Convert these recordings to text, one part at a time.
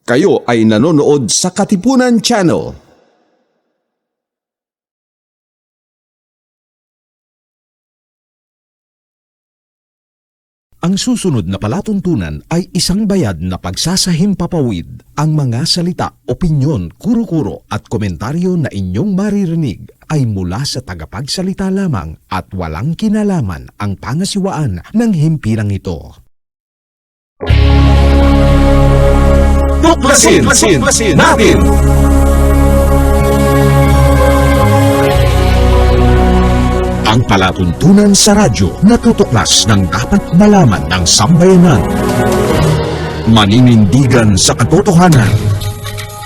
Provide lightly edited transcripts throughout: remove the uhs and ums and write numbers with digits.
Kayo ay nanonood sa Katipunan Channel. Ang susunod na palatuntunan ay isang bayad na pagsasahimpapawid. Ang mga salita, opinyon, kuro-kuro at komentaryo na inyong maririnig ay mula sa tagapagsalita lamang at walang kinalaman ang pangasiwaan ng himpilang ito. Tuklasin natin! Ang palatuntunan sa radyo na tutuklas ng dapat malaman ng sambayanan. Maninindigan sa katotohanan.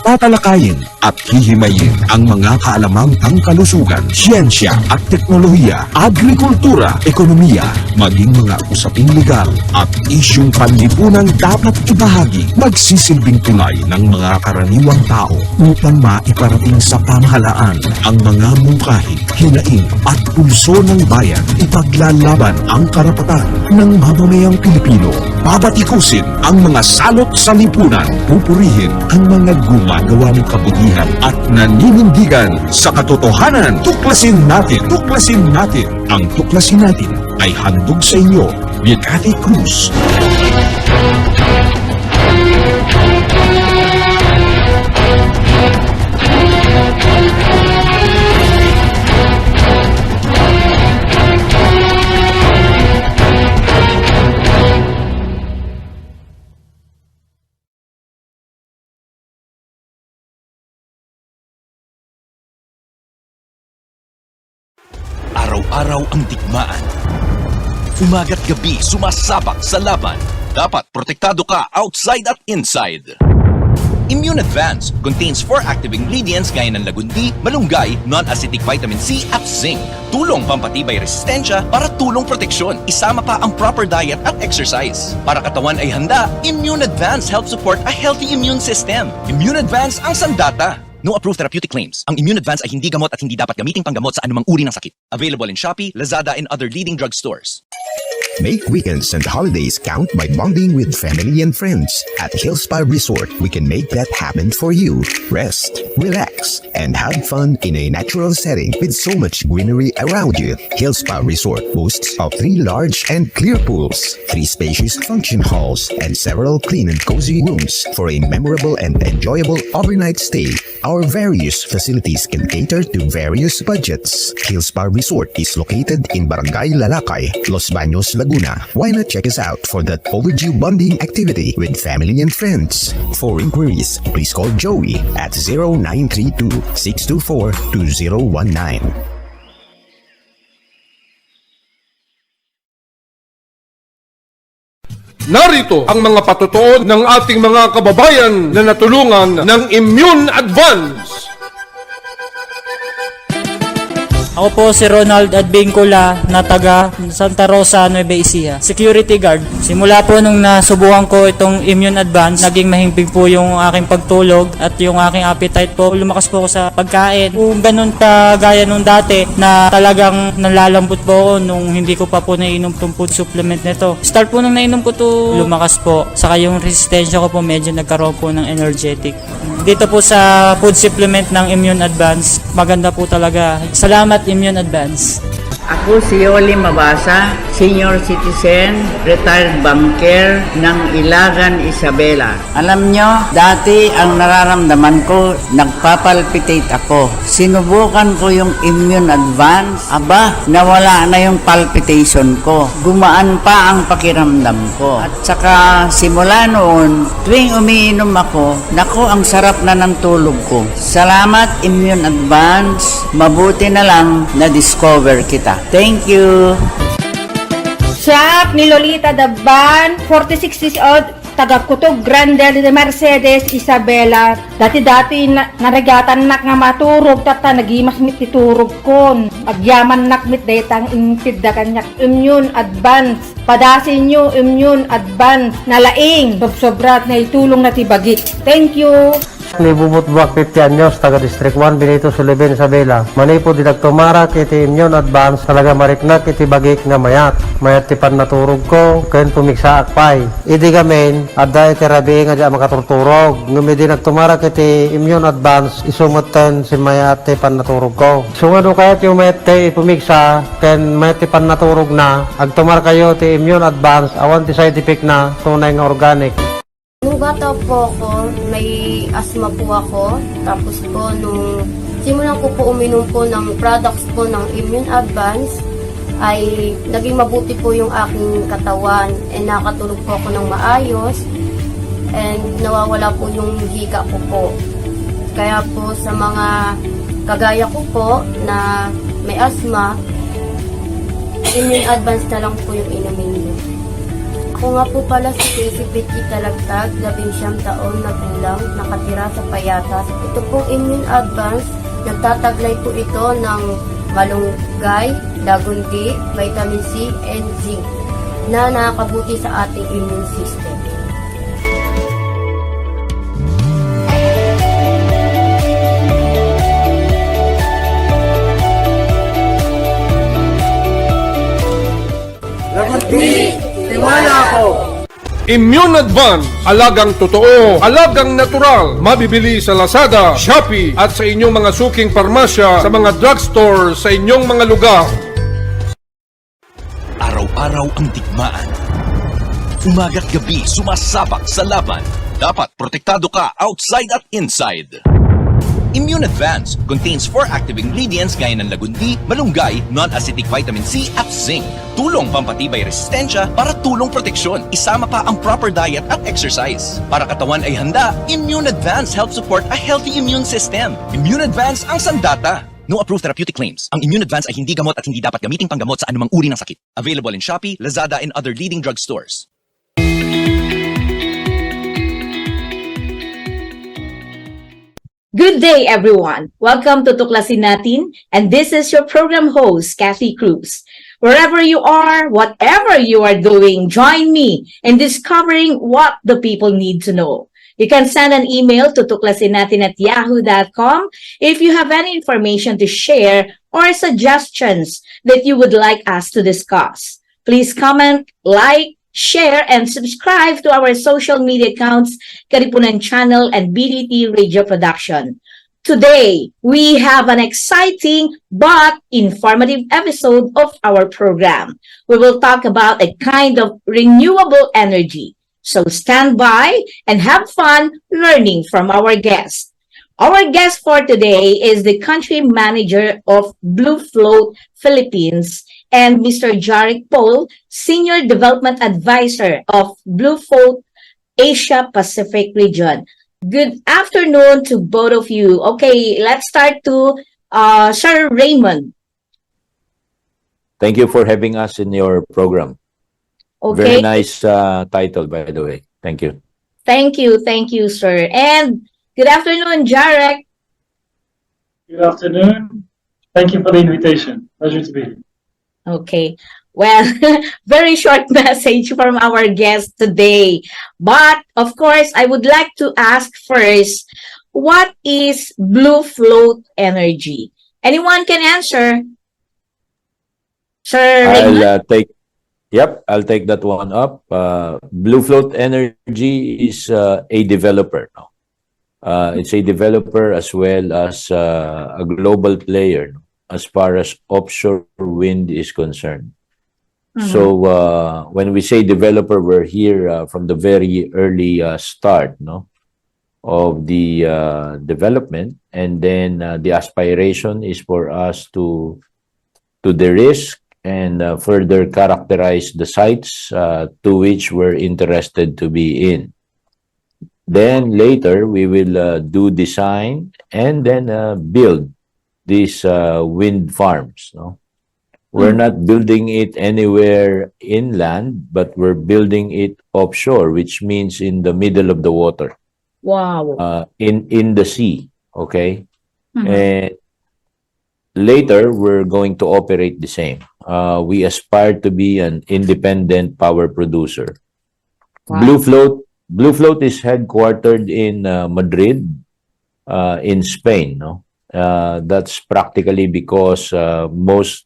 Tatalakayin at hihimayin ang mga kaalamang pangkalusugan, siyensya at teknolohiya, agrikultura, ekonomiya, maging mga usaping legal at isyung panlipunang dapat ibahagi, magsisilbing tulay ng mga karaniwang tao upang maiparating sa pamahalaan ang mga mungkahi, hinaing at pulso ng bayan, ipaglalaban ang karapatan ng mamamayang Pilipino, babatikusin ang mga salot sa lipunan, pupurihin ang mga gumagawa ng kabutihan at naninindigan sa katotohanan. Tuklasin natin! Tuklasin natin! Ang Tuklasin Natin ay handog sa inyo ni Cathy Cruz. Araw-araw ang digmaan. Umaga't gabi sumasabak sa laban. Dapat protektado ka outside at inside. Immune Advance contains 4 active ingredients gaya ng lagundi, malunggay, non-acidic vitamin C at zinc. Tulong pampatibay resistensya para tulong proteksyon. Isama pa ang proper diet at exercise. Para katawan ay handa, Immune Advance helps support a healthy immune system. Immune Advance ang sandata. No approved therapeutic claims. Ang Immune Advance ay hindi gamot at hindi dapat gamiting panggamot sa anumang uri ng sakit. Available in Shopee, Lazada, and other leading drugstores. Make weekends and holidays count by bonding with family and friends. At Hillspa Resort, we can make that happen for you. Rest, relax, and have fun in a natural setting with so much greenery around you. Hillspa Resort boasts of 3 large and clear pools, 3 spacious function halls, and several clean and cozy rooms for a memorable and enjoyable overnight stay. Our various facilities can cater to various budgets. Hillspa Resort is located in Barangay Lalakay, Los Baños, Laguna. Why not check us out for that overdue bonding activity with family and friends? For inquiries, please call Joey at 0932-624-2019. Narito ang mga patutuon ng ating mga kababayan na natulungan ng Immune Advance. Ako po si Ronald Advincula na taga Santa Rosa, Nueva Ecija. Security guard. Simula po nung nasubukan ko itong Immune Advance, naging mahimbing po yung aking pagtulog at yung aking appetite po. Lumakas po ako sa pagkain. Kung ganun kagaya nung dati na talagang nalalambot po ako nung hindi ko pa po nainom itong food supplement nito. Start po nung nainom ko to, lumakas po. Saka yung resistensya ko po medyo nagkaroon po ng energetic. Dito po sa food supplement ng Immune Advance, maganda po talaga. Salamat Immune Advance. Ako si Yoli Mabasa, senior citizen, retired banker ng Ilagan, Isabela. Alam nyo, dati ang nararamdaman ko, nagpapalpitate ako. Sinubukan ko yung Immune Advance. Aba, nawala na yung palpitation ko. Gumaan pa ang pakiramdam ko. At saka simula noon, tuwing umiinom ako, naku, ang sarap na ng tulog ko. Salamat Immune Advance. Mabuti na lang na-discover kita. Thank you. Siya ni Lolita Daban, 46 years old, taga Kutog Grande de Mercedes, Isabela. Dati-dati naragatan nak nga maturog, tata nagimas mit titurog kon. Agyaman nak mit daytang intid da kanyak Immune Advance. Padasin nyo Immune Advance na laing sobrat na itulong na tibagi. Thank you. ni Bubut Buwak 50 anyos, taga District 1, Benito Sullivan, Isabela. Manipo dinagtumarak iti immune advance, talaga mariknak iti bagik nga mayat. Mayat ti pannaturog ko, kayon pumiksa akpay. Idi gamin, adda iti rabi nga di makaturturog. Ngumi dinagtumarak iti immune advance, isumutan si mayat ti pannaturog ko. Sungado kayat yung mayat ti pumiksa, ken mayat ti pannaturog na, agtumar kayo ti immune advance, awan ti side effect na, tunay nga organic. Nung bata po ako, may asthma po ako. Tapos po, nung simulan ko po uminom po ng products po ng Immune Advance, ay naging mabuti po yung aking katawan. And nakatulog po ako ng maayos. And nawawala po yung hika ko po. Kaya po sa mga kagaya ko po na may asthma, Immune Advance na lang po yung inumin niyo. Ako nga po pala si Cathy Betty Talagtag, 19 taon na gulang, nakatira sa Payatas. Ito pong Immune Advance, nagtataglay po ito ng malunggay, dagundi, vitamin C, and zinc na nakakabuti sa ating immune system. Immune Advance, alagang totoo, alagang natural, mabibili sa Lazada, Shopee at sa inyong mga suking parmasya, sa mga drugstore, sa inyong mga lugar. Araw-araw ang digmaan. Umaga't gabi sumasabak sa laban. Dapat protektado ka outside at inside. Immune Advance contains 4 active ingredients gaya ng lagundi, malunggay, non-acidic vitamin C at zinc. Tulong pampatibay resistensya para tulong proteksyon. Isama pa ang proper diet at exercise. Para katawan ay handa, Immune Advance helps support a healthy immune system. Immune Advance ang sandata. No approved therapeutic claims. Ang Immune Advance ay hindi gamot at hindi dapat gamiting panggamot sa anumang uri ng sakit. Available in Shopee, Lazada, and other leading drugstores. Good day, everyone. Welcome to TUKLASIN NATIN, and this is your program host, Cathy Cruz. Wherever you are, whatever you are doing, join me in discovering what the people need to know. You can send an email to tuklasinnatin@yahoo.com if you have any information to share or suggestions that you would like us to discuss. Please comment, like, share, and subscribe to our social media accounts, Karipunan Channel and BDT Radio Production. Today, we have an exciting but informative episode of our program. We will talk about a kind of renewable energy. So stand by and have fun learning from our guest. Our guest for today is the country manager of BlueFloat Philippines, and Mr. Jarek Pole, Senior Development Advisor of BlueFloat Asia Pacific Region. Good afternoon to both of you. Okay, let's start to Sir Raymund. Thank you for having us in your program. Okay. Very nice title, by the way. Thank you. Thank you, sir. And good afternoon, Jarek. Good afternoon. Thank you for the invitation. Pleasure to be here. Okay. Well, very short message from our guest today. But, of course, I would like to ask first, what is BlueFloat energy? Anyone can answer? Sir Raymond? I'll take that one up. BlueFloat Energy is a developer. It's a developer as well as a global player as far as offshore wind is concerned. So when we say developer, we're here from the very early start of the development, and then the aspiration is for us to de-risk and further characterize the sites to which we're interested to be in. Then later we will do design and then build these wind farms. We're not building it anywhere inland, but we're building it offshore, which means in the middle of the water. Wow. In the sea, okay? And later, we're going to operate the same. We aspire to be an independent power producer. Wow. BlueFloat is headquartered in Madrid, in Spain. No, that's practically because most,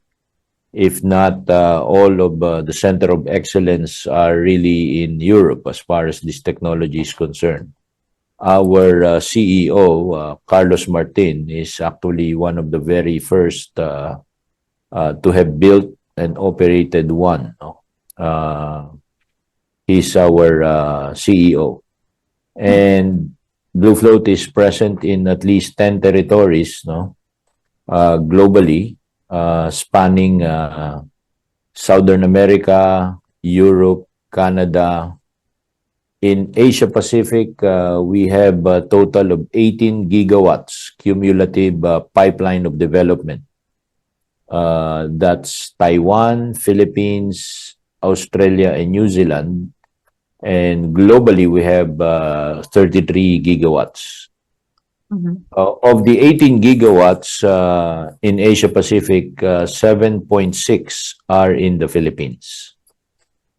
if not all of the center of excellence are really in Europe as far as this technology is concerned. Our CEO, Carlos Martin, is actually one of the very first to have built and operated one. No? He's our CEO. And BlueFloat is present in at least 10 territories, no? Globally, spanning Southern America, Europe, Canada. In Asia Pacific, we have a total of 18 gigawatts cumulative pipeline of development. That's Taiwan, Philippines, Australia, and New Zealand. And globally, we have 33 gigawatts. Of the 18 gigawatts in Asia Pacific, 7.6 are in the Philippines.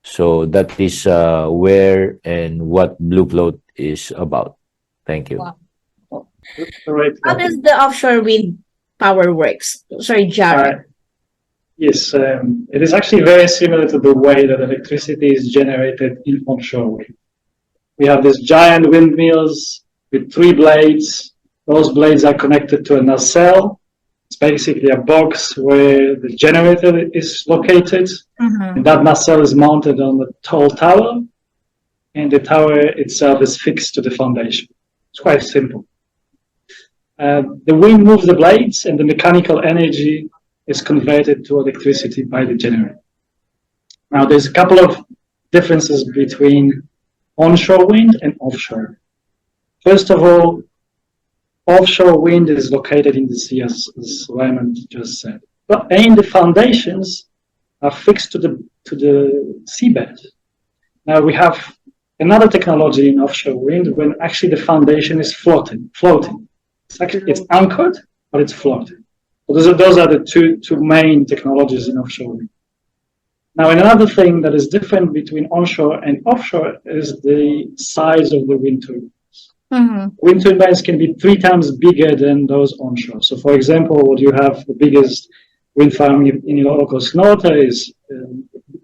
So that is where and what BlueFloat is about. Thank you. Wow. How does the offshore wind power works? Sorry, Jarek. Yes, it is actually very similar to the way that electricity is generated in onshore wind. We have these giant windmills with 3 blades. Those blades are connected to a nacelle. It's basically a box where the generator is located. And that nacelle is mounted on the tall tower, and the tower itself is fixed to the foundation. It's quite simple. The wind moves the blades, and the mechanical energy is converted to electricity by the generator. Now, there's a couple of differences between onshore wind and offshore. First of all, offshore wind is located in the sea, as Raymund just said. And the foundations are fixed to the seabed. Now we have another technology in offshore wind when actually the foundation is floating. It's anchored, but it's floating. So those are the two main technologies in offshore wind. Now, another thing that is different between onshore and offshore is the size of the wind turbines. Wind turbines can be 3 times bigger than those onshore. So, for example, what you have, the biggest wind farm in Ilocos Norte is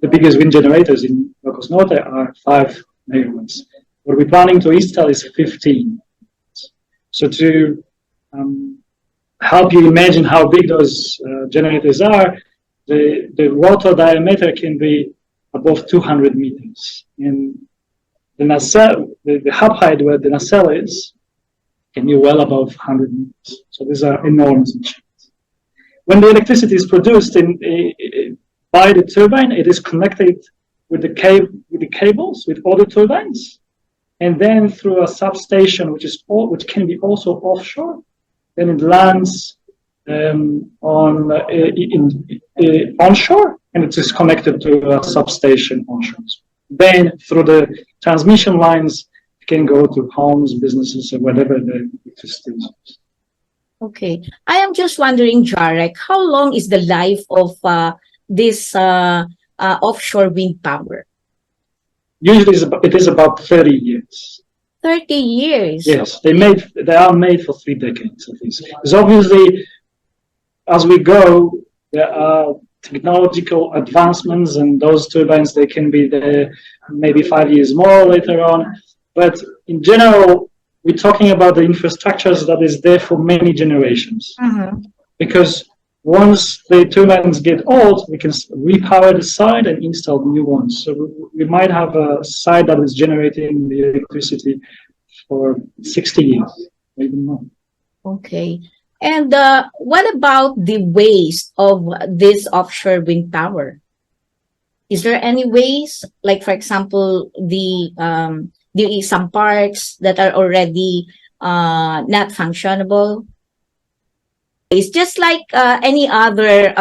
the biggest wind generators in Ilocos Norte are 5 megawatts. What we're planning to install is 15. So to help you imagine how big those generators are, the rotor diameter can be above 200 meters. And the nacelle, the hub height where the nacelle is, can be well above 100 meters. So these are enormous machines. When the electricity is produced by the turbine, it is connected with the cables, with all the turbines, and then through a substation, which can be also offshore. Then it lands onshore, and it is connected to a substation onshore. Then through the transmission lines, it can go to homes, businesses, or whatever the electricity is. Okay. I am just wondering, Jarek, how long is the life of this offshore wind power? Usually it is about 30 years. 30 years? Yes, they are made for 3 decades at least. Because obviously, as we go, there are technological advancements, and those turbines, they can be there maybe 5 years more later on. But in general, we're talking about the infrastructures that is there for many generations. Because once the turbines get old, we can repower the site and install new ones. So we might have a site that is generating the electricity for 60 years, even more. Okay. And what about the waste of this offshore wind power? Is there any waste, like for example, some parts that are already not functionable? It's just like any other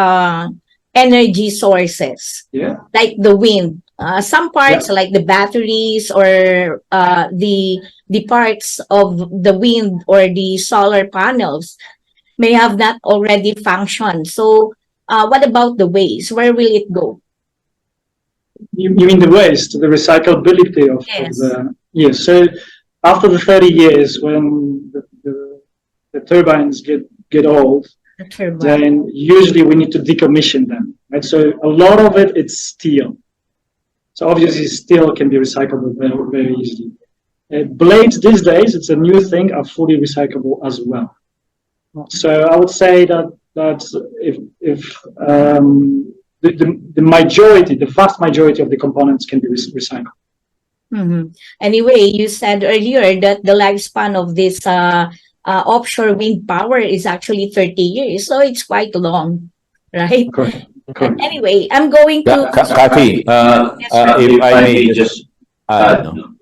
energy sources, like the wind. Some parts, like the batteries or the parts of the wind or the solar panels, may have not already functioned. So what about the waste? Where will it go? You mean the waste, the recyclability of the... Yes, so after the 30 years, when the turbines get old, then usually we need to decommission them, right? So a lot of it's steel. So obviously steel can be recyclable very, very easily. Blades these days, it's a new thing, are fully recyclable as well. So I would say that if the majority, the vast majority of the components can be recycled. Anyway, you said earlier that the lifespan of this offshore wind power is actually 30 years, so it's quite long, right? Correct. Anyway, I'm going to Cathy, if I may just add, no?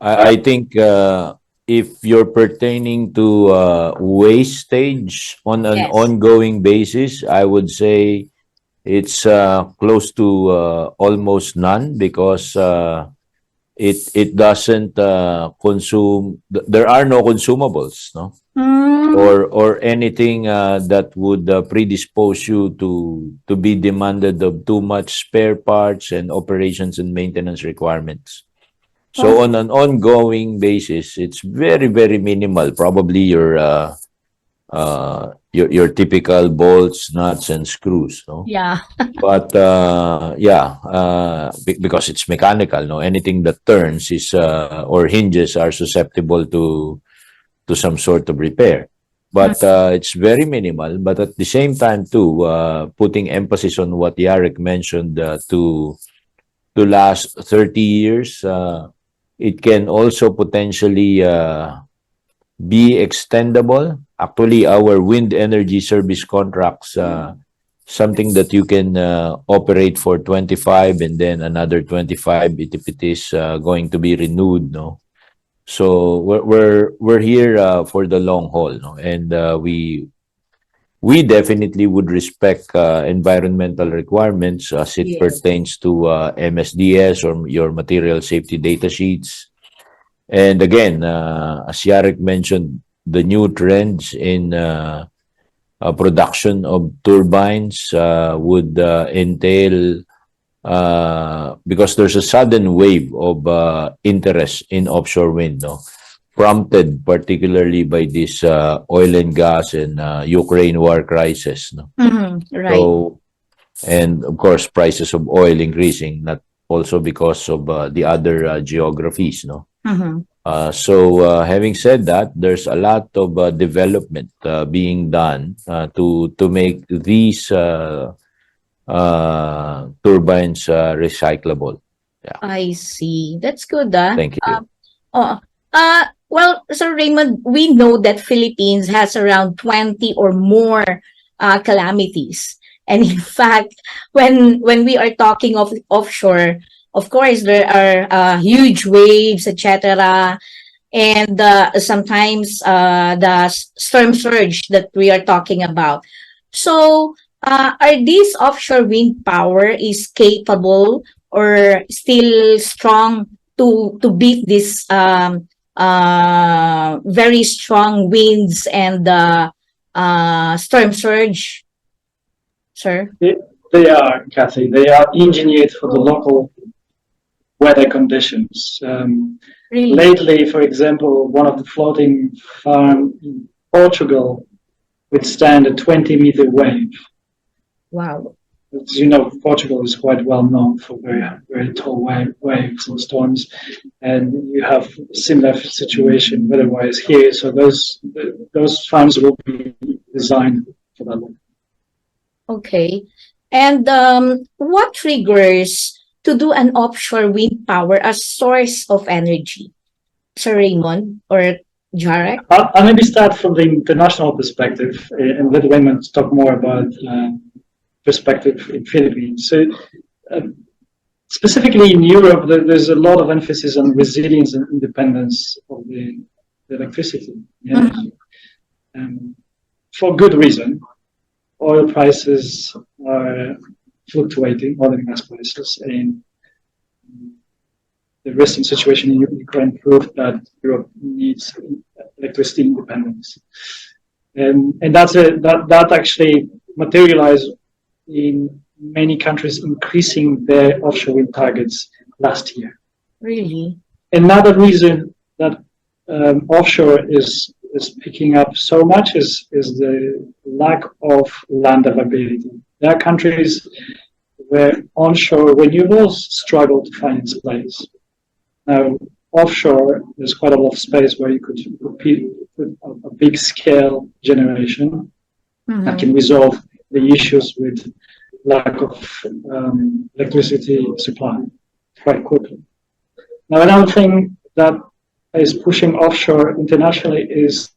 I think if you're pertaining to wastage on an ongoing basis, I would say it's close to almost none, because it doesn't consume. There are no consumables, no, or anything that would predispose you to be demanded of too much spare parts and operations and maintenance requirements. So on an ongoing basis, it's very, very minimal. Probably your typical bolts, nuts, and screws, no? Yeah. But because it's mechanical, no, anything that turns is or hinges are susceptible to some sort of repair. But it's very minimal. But at the same time, too, putting emphasis on what Jarek mentioned, to last 30 years. It can also potentially be extendable. Actually, our wind energy service contracts, something that you can operate for 25 and then another 25 if it is going to be renewed, no? So we're here for the long haul, no? And we definitely would respect environmental requirements as it pertains to MSDS or your material safety data sheets. And again, as Jarek mentioned, the new trends in production of turbines would entail, because there's a sudden wave of interest in offshore wind, no? Prompted particularly by this oil and gas and Ukraine war crisis, no? Right. So, and of course, prices of oil increasing, not also because of the other geographies, no? So, having said that, there's a lot of development being done to make these turbines recyclable. Yeah. I see. That's good. Thank you. Well, Sir Raymond, we know that Philippines has around 20 or more calamities. And in fact, when we are talking of offshore, of course, there are huge waves, etc. And sometimes the storm surge that we are talking about. So, are these offshore wind power is capable or still strong to beat this very strong winds and storm surge, sir? They are, Cathy. They are engineered for the local weather conditions. Really? Lately, for example, one of the floating farms in Portugal withstand a 20-meter wave. Wow. As you know, Portugal is quite well known for very, very tall waves and storms, and you have a similar situation weather-wise here. So those farms will be designed for that one. Okay. And what triggers to do an offshore wind power as source of energy, Sir Raymond or Jarek? I'll maybe start from the international perspective and let Raymond talk more about perspective in Philippines. So specifically in Europe, there's a lot of emphasis on resilience and independence of the electricity. For good reason. Oil prices are fluctuating, oil and gas prices, and the recent situation in Ukraine proved that Europe needs electricity independence. And that actually materialized in many countries increasing their offshore wind targets last year. Really? Another reason that offshore is is picking up so much is the lack of land availability. There are countries where onshore renewables struggle to find its place. Now, offshore, there's quite a lot of space where you could put a big scale generation that can resolve the issues with lack of electricity supply quite quickly. Now, another thing that is pushing offshore internationally is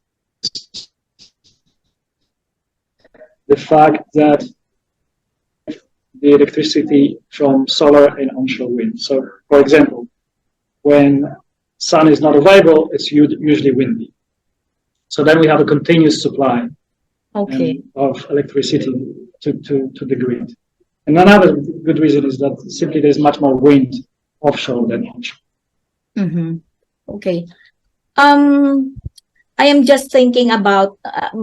the fact that the electricity from solar and onshore wind. So, for example, when sun is not available, it's usually windy. So then we have a continuous supply of electricity to the grid. And another good reason is that simply there's much more wind offshore than onshore. Okay. I am just thinking about,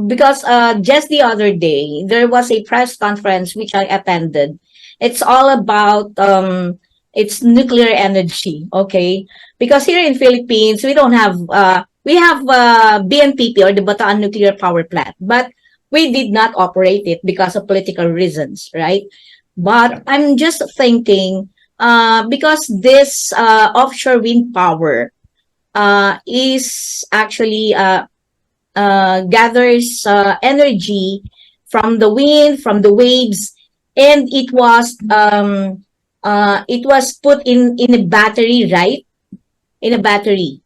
because just the other day, there was a press conference which I attended. It's all about it's nuclear energy, okay? Because here in Philippines, we don't have, we have BNPP or the Bataan Nuclear Power Plant, but we did not operate it because of political reasons, right? But I'm just thinking, because this offshore wind power is actually gathers energy from the wind, from the waves, and it was put in a battery, right? In a battery.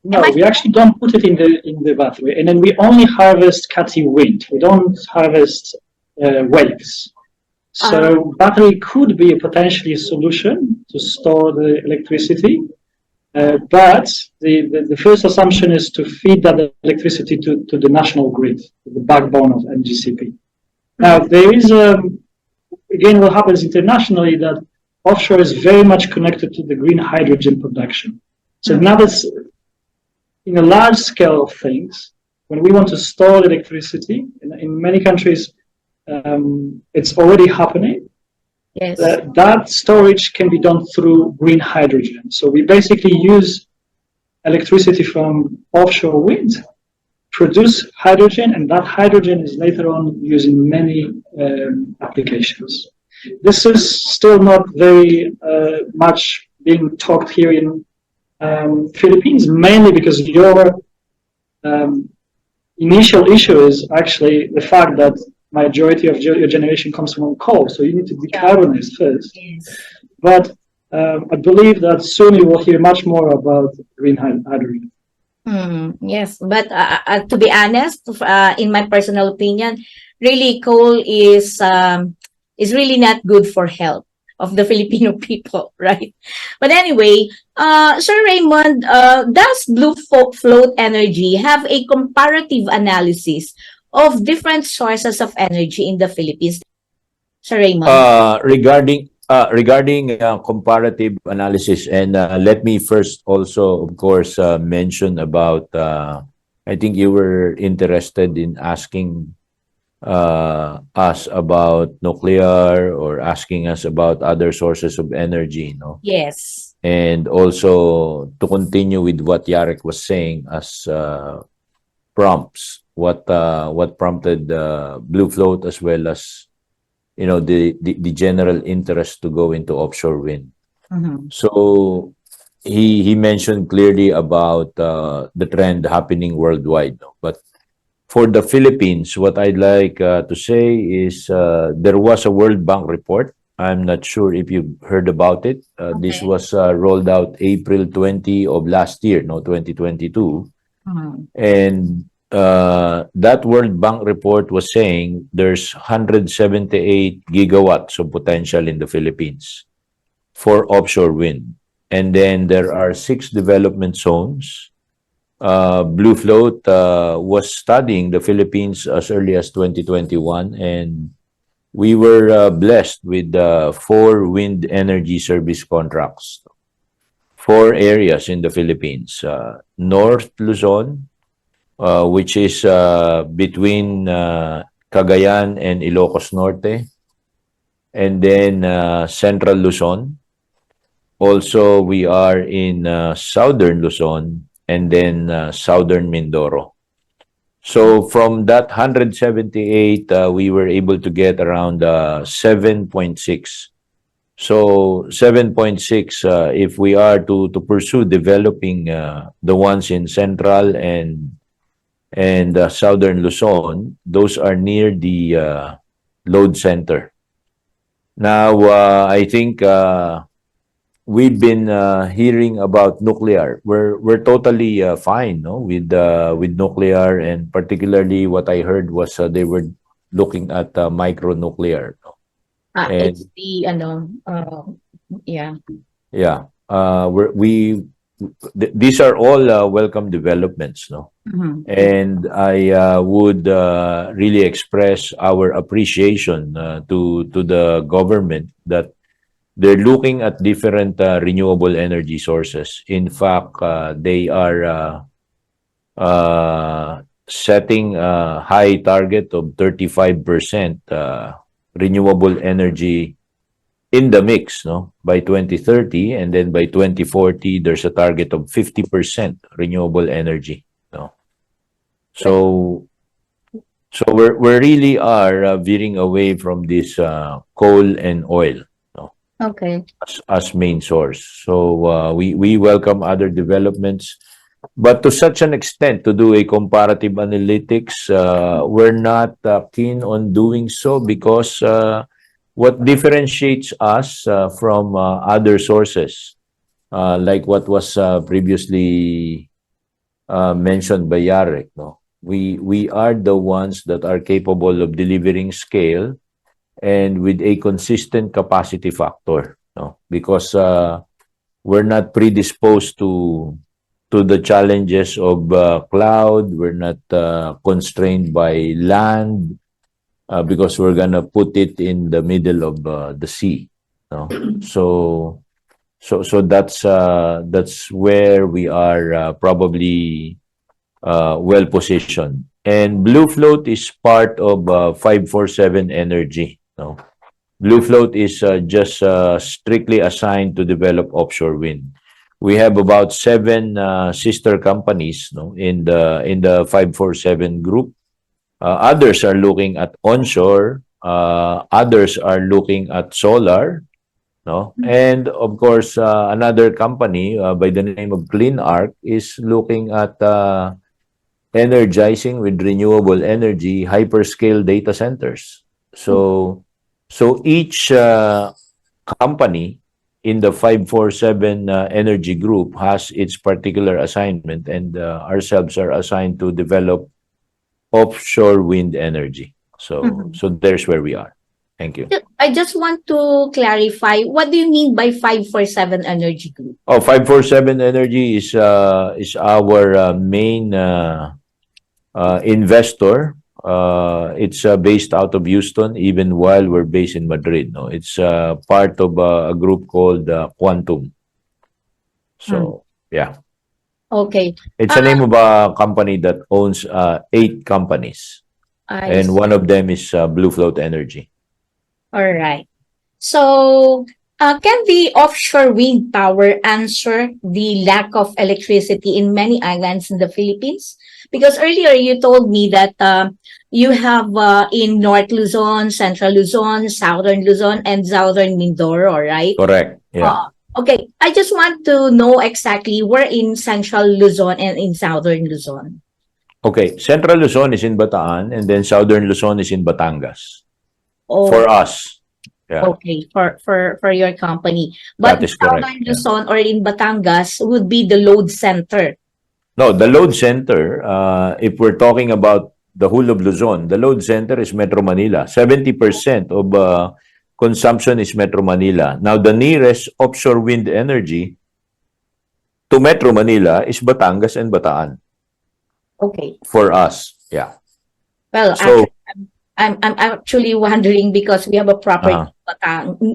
No, we actually don't put it in the battery, and then we only harvest Cathy wind. We don't harvest waves. So battery could be potentially a solution to store the electricity, but the first assumption is to feed that electricity to the national grid, the backbone of NGCP. Now, there is, again, what happens internationally that offshore is very much connected to the green hydrogen production. So now that's in a large scale of things, when we want to store electricity, in many countries, it's already happening. Yes. That storage can be done through green hydrogen. So we basically use electricity from offshore wind, produce hydrogen, and that hydrogen is later on used in many applications. This is still not very much being talked here in Philippines, mainly because your initial issue is actually the fact that majority of your generation comes from coal, so you need to decarbonize first. Yes. But I believe that soon you will hear much more about green hydrogen. Yes, but to be honest, in my personal opinion, really coal is really not good for health of the Filipino people, right? But anyway, Sir Raymond, does BlueFloat Energy have a comparative analysis of different sources of energy in the Philippines? Sir Raymond? Regarding comparative analysis, and let me first also, of course, mention about, I think you were interested in asking us about nuclear or asking us about other sources of energy, no? Yes. And also to continue with what Jarek was saying as prompts, what prompted BlueFloat as well as, you know, the general interest to go into offshore wind. So he mentioned clearly about the trend happening worldwide, no? But for the Philippines, what I'd like to say is there was a World Bank report. I'm not sure if you heard about it. This was rolled out April 20 of last year, no, 2022. And that World Bank report was saying there's 178 gigawatts of potential in the Philippines for offshore wind. And then there are 6 development zones. BlueFloat was studying the Philippines as early as 2021, and we were blessed with 4 wind energy service contracts. 4 areas in the Philippines. North Luzon, which is between Cagayan and Ilocos Norte, and then Central Luzon. Also, we are in Southern Luzon, and then Southern Mindoro. So from that 178, we were able to get around 7.6. So 7.6, if we are to pursue developing the ones in Central and Southern Luzon, those are near the load center. Now, I think we've been hearing about nuclear. We're totally fine, no, with nuclear, and particularly what I heard was they were looking at micronuclear. No? And It's the yeah. yeah, these are all welcome developments, no. And I would really express our appreciation to the government that they're looking at different renewable energy sources. In fact, they are setting a high target of 35% renewable energy in the mix, no, by 2030, and then by 2040 there's a target of 50% renewable energy, no. So we really are veering away from this coal and oil, no, Okay. as main source. So we welcome other developments, but to such an extent to do a comparative analytics, we're not keen on doing so, because what differentiates us from other sources, like what was previously mentioned by Jarek, no? We are the ones that are capable of delivering scale and with a consistent capacity factor, no? Because we're not predisposed to the challenges of cloud. We're not constrained by land, because we're gonna put it in the middle of the sea, no? So that's where we are probably well positioned. And BlueFloat is part of 547 Energy, no? BlueFloat is just strictly assigned to develop offshore wind. We have about 7 sister companies, no, in the 547 group. Others are looking at onshore. Others are looking at solar, no, and of course another company by the name of Clean Arc is looking at energizing with renewable energy hyperscale data centers. So each company in the 547 energy group has its particular assignment, and ourselves are assigned to develop offshore wind energy. So there's where we are. Thank you. I just want to clarify, what do you mean by 547 Energy Group? Oh, 547 Energy is our main investor. It's based out of Houston, even while we're based in Madrid. No, it's part of a group called Quantum. So yeah. Okay. It's the name of a company that owns 8 companies, and one of them is BlueFloat Energy. All right. So, can the offshore wind power answer the lack of electricity in many islands in the Philippines? Because earlier you told me that you have in North Luzon, Central Luzon, Southern Luzon, and Southern Mindoro, right? Correct. Yeah. Okay. I just want to know exactly where in Central Luzon and in Southern Luzon. Okay. Central Luzon is in Bataan, and then Southern Luzon is in Batangas. Oh. For us. Yeah. Okay, for your company. But That is correct, Southern Luzon or in Batangas would be the load center. No, the load center, if we're talking about the whole of Luzon, the load center is Metro Manila. 70% of consumption is Metro Manila. Now, the nearest offshore wind energy to Metro Manila is Batangas and Bataan. Okay. For us, yeah. Well, So, I'm actually wondering because we have a property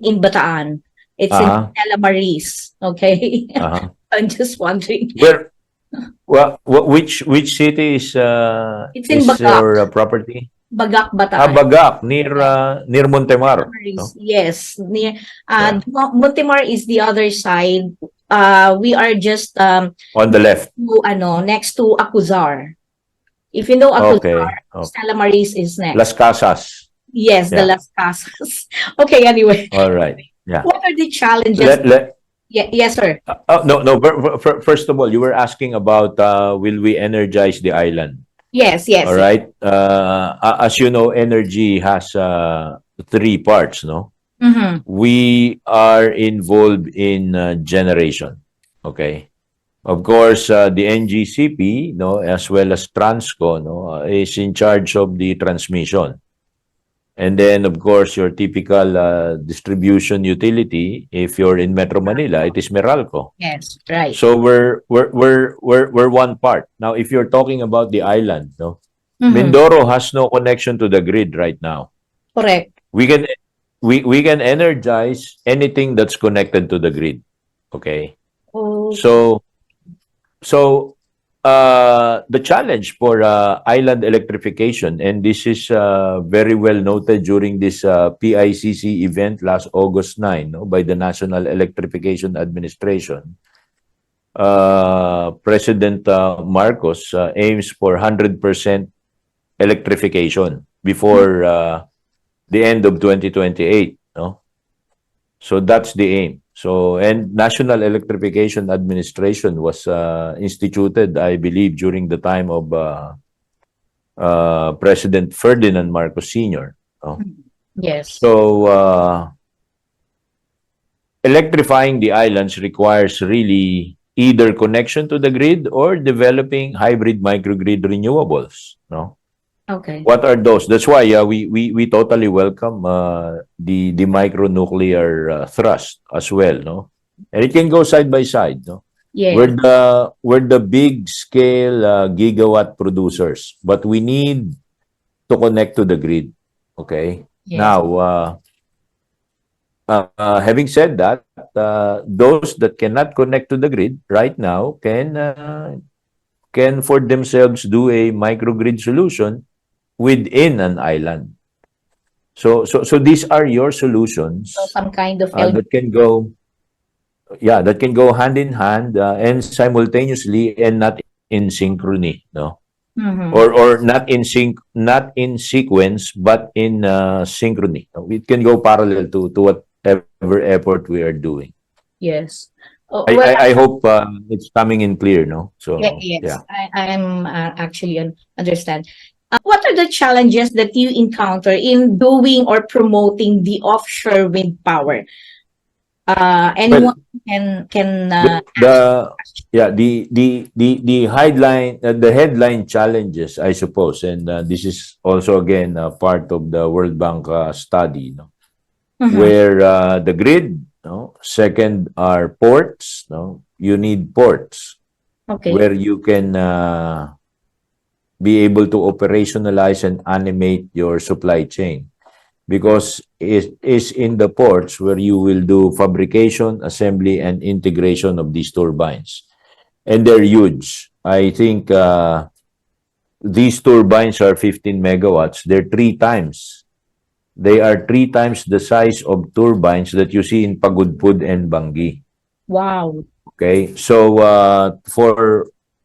in Bataan. It's in Stella Maris. Okay. I'm just wondering. Where? Well, which city is It's in is Bagak. your property? Bagak, Bataan. Bagak, near Montemar. No? Yes, near Montemar is the other side. We are just On the left. next to Acuzar. If you know Okay. Acuzar, Stella Maris is next. Las Casas. Yes, the Yeah. Las Casas. Okay, anyway. All right. Yeah. What are the challenges? Yes, sir. No. First of all, you were asking about will we energize the island? Yes. All right. As you know, energy has three parts. No, Mm-hmm. we are involved in generation. Okay. Of course, the NGCP, no, as well as Transco, no, is in charge of the transmission. And then, of course, your typical distribution utility, if you're in Metro Manila, it is Meralco. Yes, right. So we're one part. Now, if you're talking about the island, no, Mindoro has no connection to the grid right now. Correct. We can energize anything that's connected to the grid. Okay. Oh. So the challenge for island electrification, and this is very well noted during this PICC event last August 9, no, by the National Electrification Administration. President Marcos aims for 100% electrification before the end of 2028. No? So that's the aim. So, and National Electrification Administration was instituted, I believe, during the time of President Ferdinand Marcos Sr. No? Yes. So, electrifying the islands requires really either connection to the grid or developing hybrid microgrid renewables. No? Okay. What are those? That's why we totally welcome the micronuclear thrust as well, no? And it can go side by side, no? Yes. We're the big scale gigawatt producers, but we need to connect to the grid. Okay. Yes. Now, having said that, those that cannot connect to the grid right now can for themselves do a microgrid solution within an island. So these are your solutions. So some kind of that can go hand in hand and simultaneously and not in synchrony, no? Or not in sequence, but in synchrony. It can go parallel to whatever effort we are doing. Yes. I hope it's coming in clear, no? So yes, yeah. I am actually understand. What are the challenges that you encounter in doing or promoting the offshore wind power? Anyone can the headline challenges, I suppose, and this is also again part of the World Bank study, no? Where the grid, no? Second are ports, no? You need ports, okay, where you can be able to operationalize and animate your supply chain, because it is in the ports where you will do fabrication, assembly, and integration of these turbines. And they're huge. I think these turbines are 15 megawatts. They are three times the size of turbines that you see in Pagudpud and Bangi. Wow. Okay, so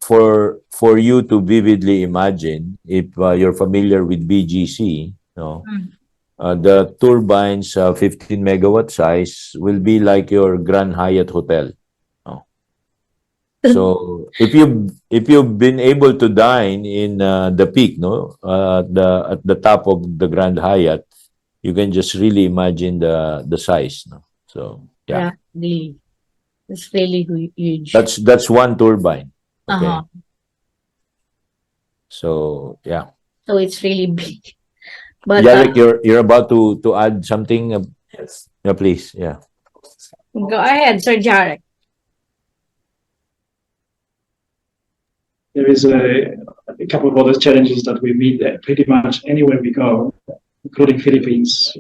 for you to vividly imagine, if you're familiar with BGC, no, the turbines 15 megawatt size will be like your Grand Hyatt Hotel. No? So if you've been able to dine in the peak, no, at the top of the Grand Hyatt, you can just really imagine the size. No? So yeah, really, it's really huge. That's one turbine. Okay. So yeah. So it's really big. But Jarek, you're about to add something. Yes. Yeah, please. Yeah. Go ahead, Sir Jarek. There is a couple of other challenges that we meet there pretty much anywhere we go, including Philippines.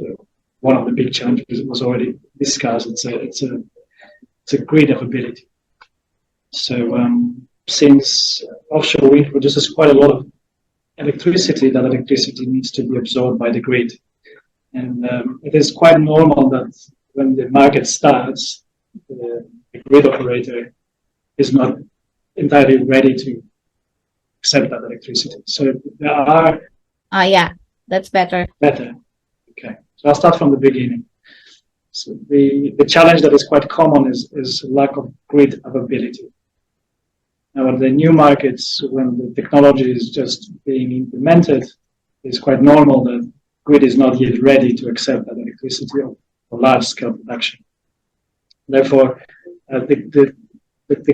One of the big challenges was already discussed. It's a grid availability. So since offshore wind produces quite a lot of electricity, that electricity needs to be absorbed by the grid. And it is quite normal that when the market starts, the grid operator is not entirely ready to accept that electricity. So there are Yeah, that's better. better. Okay, so I'll start from the beginning. So the challenge that is quite common is lack of grid availability. Now, in the new markets, when the technology is just being implemented, it's quite normal that grid is not yet ready to accept that electricity for large-scale production. Therefore, the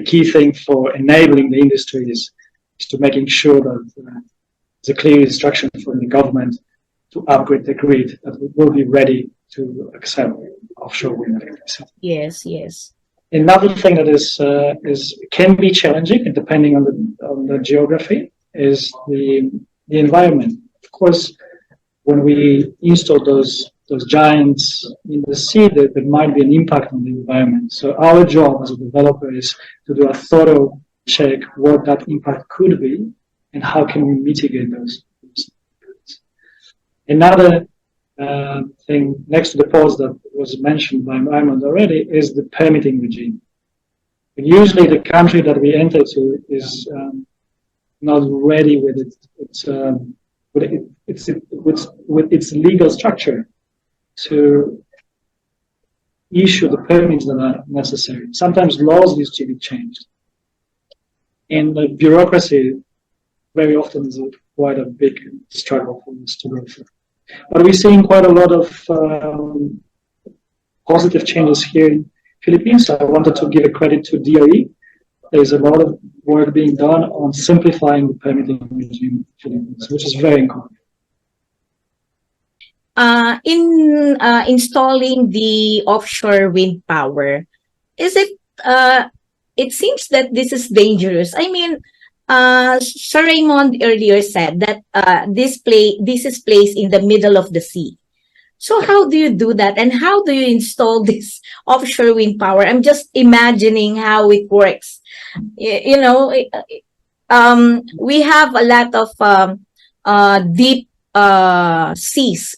key thing for enabling the industry is to making sure that there's a clear instruction from the government to upgrade the grid that will be ready to accept offshore wind electricity. Yes, yes. Another thing that can be challenging, depending on the geography, is the environment. Of course, when we install those giants in the sea, there might be an impact on the environment. So our job as a developer is to do a thorough check what that impact could be and how can we mitigate those impacts. Another thing next to the pause that was mentioned by Raymund already is the permitting regime. And usually the country that we enter to is not ready with its legal structure to issue the permits that are necessary. Sometimes laws need to be changed. And the bureaucracy very often is quite a big struggle for us to go through. But we're seeing quite a lot of positive changes here in Philippines. I wanted to give a credit to DOE. There's a lot of work being done on simplifying the permitting regime in Philippines, which is very encouraging. In installing the offshore wind power, is it? It seems that this is dangerous. I mean, Sir Raymund earlier said that this is placed in the middle of the sea. So how do you do that, and how do you install this offshore wind power? I'm just imagining how it works. You know, we have a lot of deep seas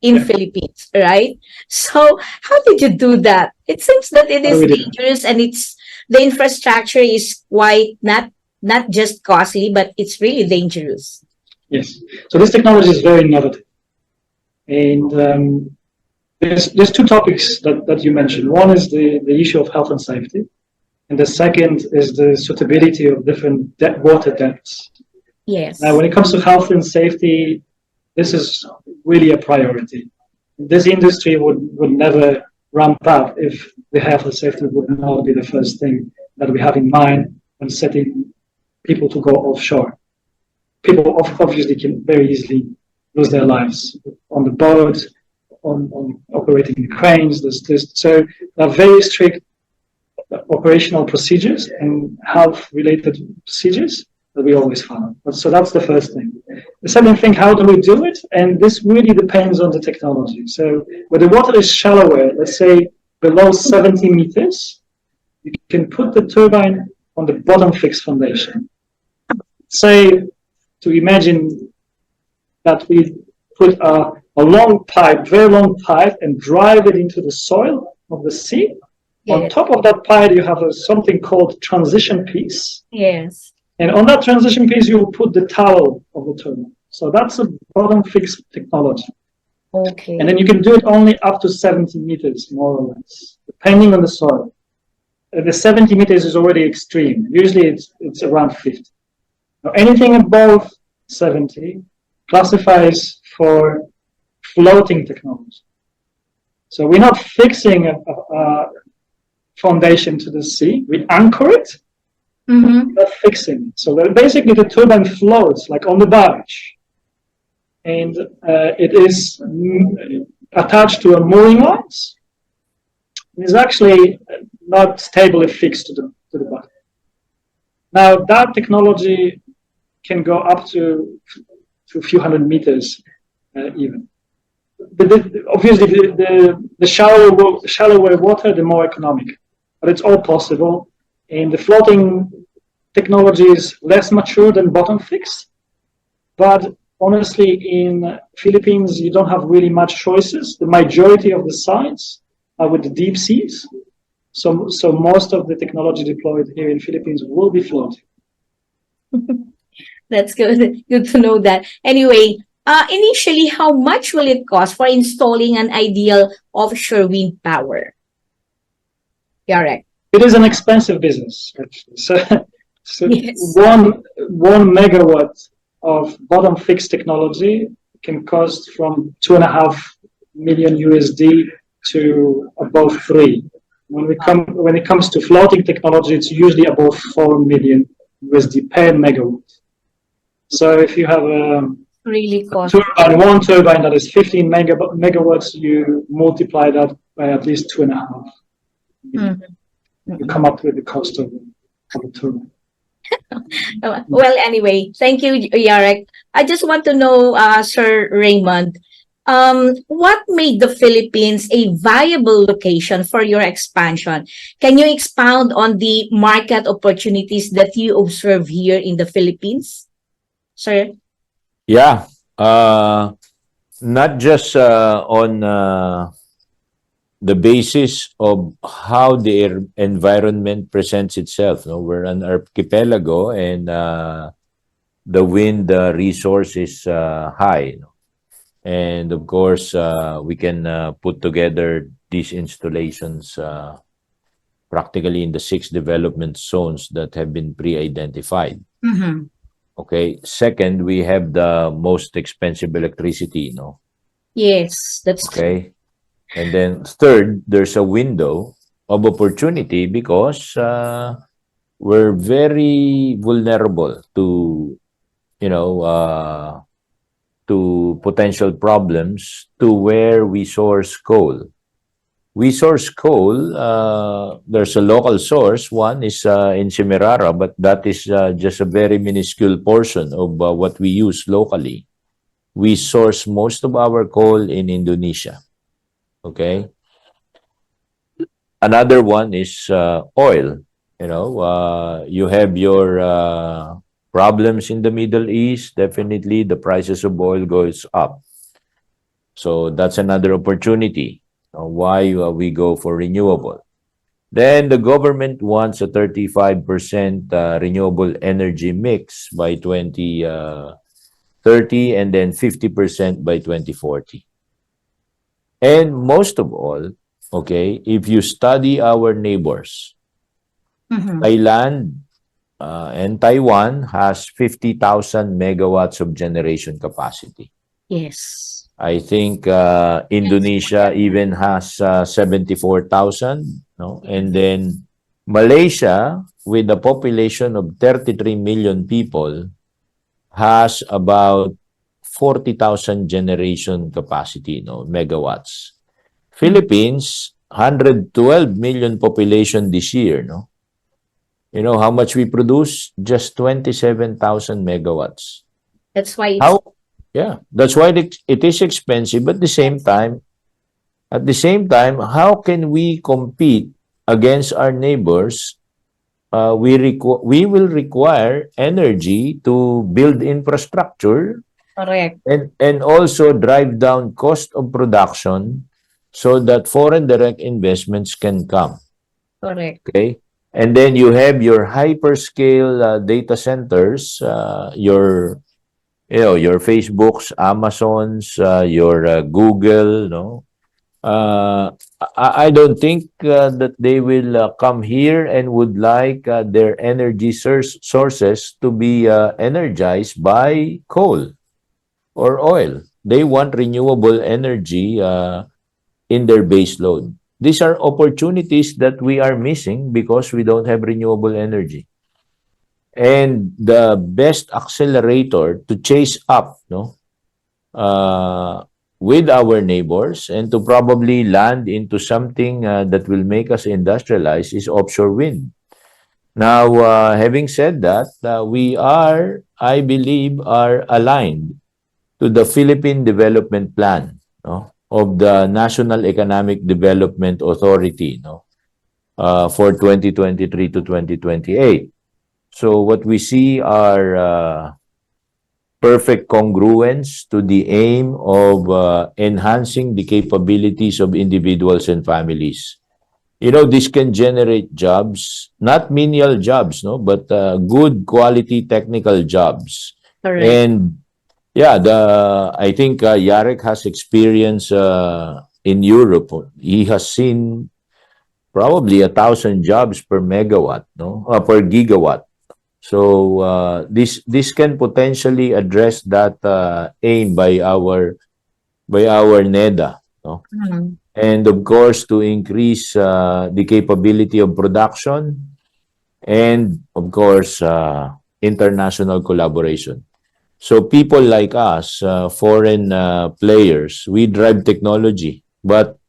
in Philippines, right? So how did you do that? It seems that it is dangerous, and the infrastructure is quite not just costly, but it's really dangerous. Yes. So this technology is very innovative. And there's two topics that you mentioned. One is the issue of health and safety. And the second is the suitability of different water depths. Yes. Now, when it comes to health and safety, this is really a priority. This industry would never ramp up if the health and safety would not be the first thing that we have in mind when setting people to go offshore. People obviously can very easily lose their lives on the boat, on operating the cranes. So there are very strict operational procedures and health-related procedures that we always follow. So that's the first thing. The second thing, how do we do it? And this really depends on the technology. So where the water is shallower, let's say below 70 meters, you can put the turbine on the bottom fixed foundation. Say, to imagine that we put a long pipe, very long pipe, and drive it into the soil of the sea. Yes. On top of that pipe, you have something called transition piece. Yes. And on that transition piece, you will put the towel of the turbine. So that's a bottom fixed technology. Okay. And then you can do it only up to 70 meters, more or less, depending on the soil. The 70 meters is already extreme. Usually it's around 50. Now, anything above 70 classifies for floating technology. So we're not fixing a foundation to the sea. We anchor it, not fixing it. So basically the turbine floats like on the barge. And it is attached to a mooring lines. It's actually not stably fixed to the bottom. Now that technology can go up to a few hundred meters even. But obviously the shallower water, the more economic. But it's all possible. And the floating technology is less mature than bottom fixed. But honestly, in Philippines, you don't have really much choices. The majority of the sites are with the deep seas. So most of the technology deployed here in Philippines will be floating. That's good. Good to know that. Anyway, initially, how much will it cost for installing an ideal offshore wind power? Jarek. It is an expensive business, actually. So Yes. one megawatt of bottom fixed technology can cost from 2.5 million USD to above 3. When it comes to floating technology, it's usually above 4 million USD per megawatt. So if you have a Really cost. one turbine that is 15 megawatts, you multiply that by at least 2.5. You come up with the cost of a turbine. Well, anyway, thank you, Jarek. I just want to know, Sir Raymond, what made the Philippines a viable location for your expansion? Can you expound on the market opportunities that you observe here in the Philippines, sir? Yeah, not just on the basis of how the environment presents itself. No? We're an archipelago, and the wind resource is high. No? And of course, we can put together these installations practically in the 6 development zones that have been pre-identified. Okay. Second, we have the most expensive electricity, no? Yes, that's okay. And then third, there's a window of opportunity because we're very vulnerable to, to potential problems to where we source coal. We source coal, there's a local source. One is in Semirara, but that is just a very minuscule portion of what we use locally. We source most of our coal in Indonesia. Okay. Another one is oil. You have your problems in the Middle East. Definitely, the prices of oil goes up. So that's another opportunity. Why we go for renewable. Then the government wants a 35% renewable energy mix by 2030 and then 50% by 2040. And most of all, okay, if you study our neighbors, Thailand and Taiwan has 50,000 megawatts of generation capacity. Yes. I think Indonesia even has 74,000, no? And then Malaysia, with a population of 33 million people, has about 40,000 generation capacity, no, megawatts. Philippines, 112 million population this year, no? You know how much we produce? Just 27,000 megawatts. That's why Yeah, that's why it is expensive. But at the same time, how can we compete against our neighbors? We will require energy to build infrastructure. Correct. And also drive down cost of production so that foreign direct investments can come. Correct. Okay. And then you have your hyperscale data centers, your Facebooks, Amazons, your Google, no? I don't think that they will come here and would like their energy sources to be energized by coal or oil. They want renewable energy in their base load. These are opportunities that we are missing because we don't have renewable energy. And the best accelerator to chase up, with our neighbors and to probably land into something that will make us industrialize is offshore wind. Now, having said that, we are, I believe, are aligned to the Philippine Development Plan, of the National Economic Development Authority, for 2023 to 2028. So what we see are perfect congruence to the aim of enhancing the capabilities of individuals and families. you know, this can generate jobs, not menial jobs, no, but good quality technical jobs. Correct. And yeah, I think Jarek has experience in Europe. He has seen probably 1,000 jobs per megawatt, no, per gigawatt. So this can potentially address that aim by our NEDA, no? Mhm. And of course to increase the capability of production, and of course international collaboration. So people like us, foreign players, we drive technology, but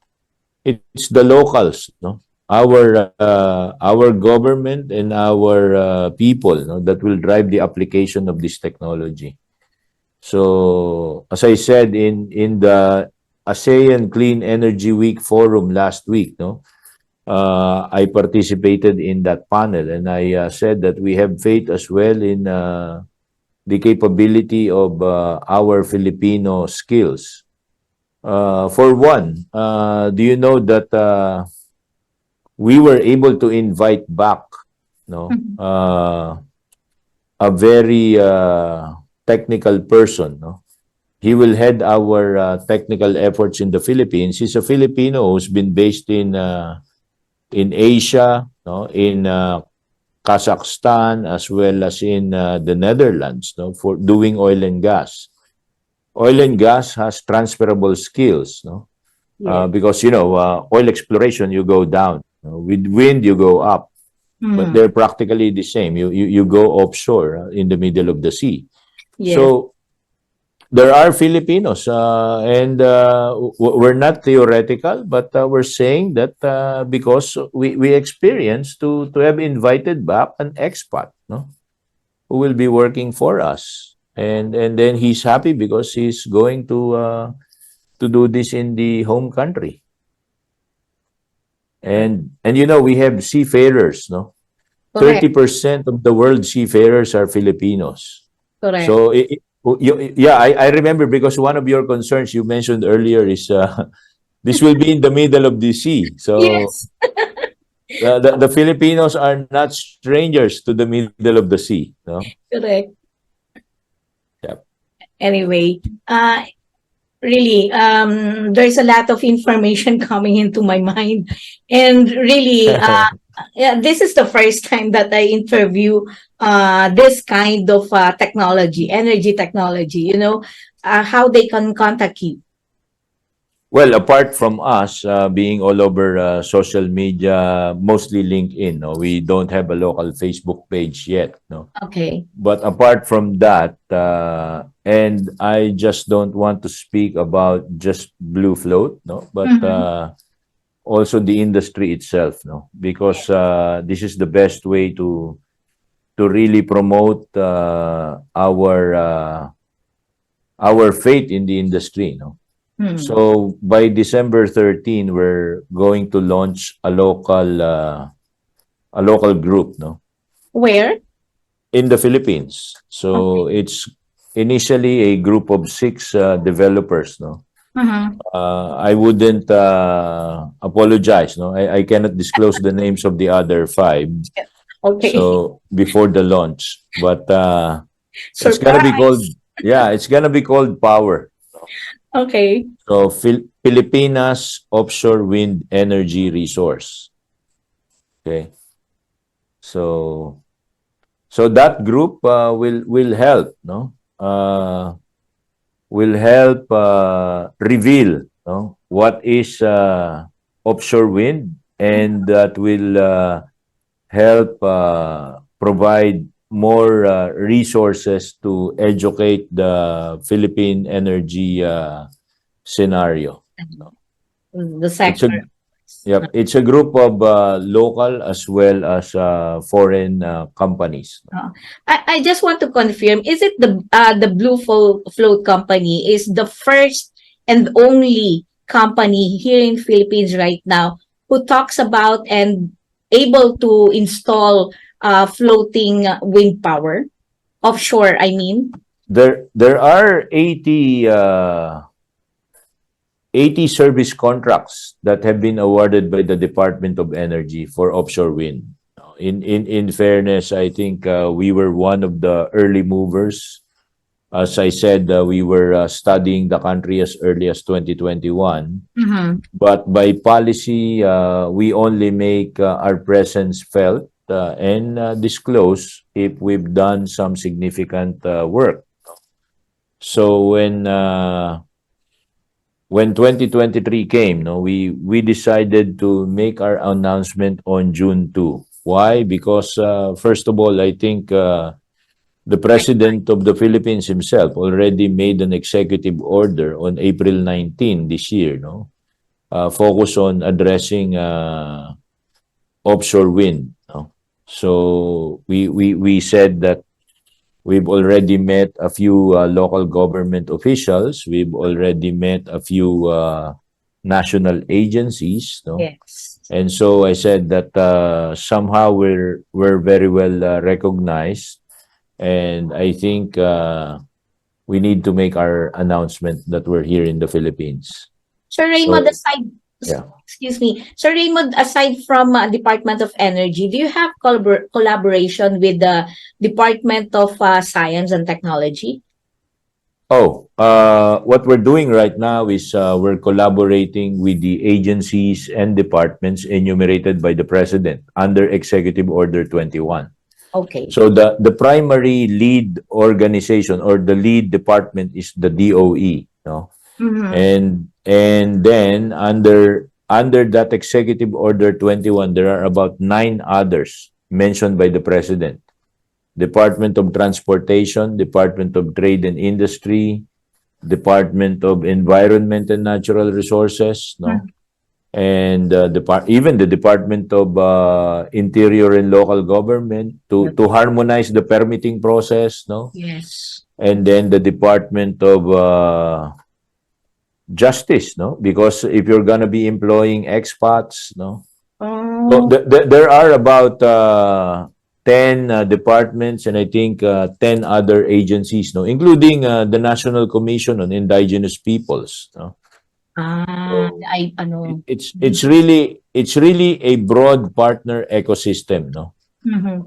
it's the locals, no? Our government and our people, no, that will drive the application of this technology. So as I said in the ASEAN Clean Energy Week Forum last week, no, I participated in that panel, and I said that we have faith as well in the capability of our Filipino skills. For one, do you know that we were able to invite back, no, a very technical person, no? He will head our technical efforts in the Philippines. He's a Filipino who's been based in Asia, no, in Kazakhstan, as well as in the Netherlands, no, for doing oil and gas. Oil and gas has transferable skills, no, because you know oil exploration you go down, with wind you go up, but they're practically the same. You go offshore in the middle of the sea. Yes. So there are Filipinos, and we're not theoretical, but we're saying that because we experience to have invited back an expat, no, who will be working for us, and then he's happy because he's going to do this in the home country. And you know, we have seafarers, no. Correct. 30% of the world seafarers are Filipinos. Correct. So I remember, because one of your concerns you mentioned earlier is this will be in the middle of the sea. So Yes. the Filipinos are not strangers to the middle of the sea, no? Correct. Yep. Anyway, really, there's a lot of information coming into my mind, and really, yeah, this is the first time that I interview this kind of technology, energy technology. You know, how they can contact you. Well, apart from us being all over social media, mostly LinkedIn, no, we don't have a local Facebook page yet, no. Okay. But apart from that, and I just don't want to speak about just BlueFloat, no, but also the industry itself, no, because this is the best way to really promote our faith in the industry, no. So by December 13, we're going to launch a local group, no, Where? in the Philippines. So it's initially a group of 6 developers, no. I wouldn't apologize, no. I cannot disclose the names of the other 5. Okay. So before the launch, but it's Surprise. gonna be called, yeah, it's gonna be called Power. Okay. So Filipinas Offshore Wind Energy Resource. Okay. So that group will help, no? Will help reveal, no, what is offshore wind, and that will help provide more resources to educate the Philippine energy scenario. The sector. Yep, it's a group of local as well as foreign companies. I just want to confirm, is it the BlueFloat company is the first and only company here in Philippines right now who talks about and able to install floating wind power offshore, I mean? There are 80 80 service contracts that have been awarded by the Department of Energy for offshore wind. In fairness, I think we were one of the early movers. As I said, we were studying the country as early as 2021. But by policy, we only make our presence felt and disclose if we've done some significant work. So when 2023 came, we decided to make our announcement on June 2. Why? Because first of all, I think the President of the Philippines himself already made an executive order on April 19 this year, focus on addressing offshore wind. So we said that we've already met a few local government officials. We've already met a few national agencies. Yes. And so I said that somehow we're very well recognized. And I think we need to make our announcement that we're here in the Philippines. Sir Raymond, Yeah. excuse me. Sir Raymond, aside from Department of Energy, do you have collaboration with the Department of Science and Technology? What we're doing right now is we're collaborating with the agencies and departments enumerated by the President under Executive Order 21. Okay. So the primary lead organization or the lead department is the DOE, and then under that Executive Order 21, there are about 9 others mentioned by the President. Department of Transportation, Department of Trade and Industry, Department of Environment and Natural Resources, and even the Department of Interior and Local Government to harmonize the permitting process, Yes. and then the Department of Justice, because if you're gonna be employing expats, so there are about 10 departments and I think 10 other agencies, including the National Commission on Indigenous Peoples. It's really a broad partner ecosystem,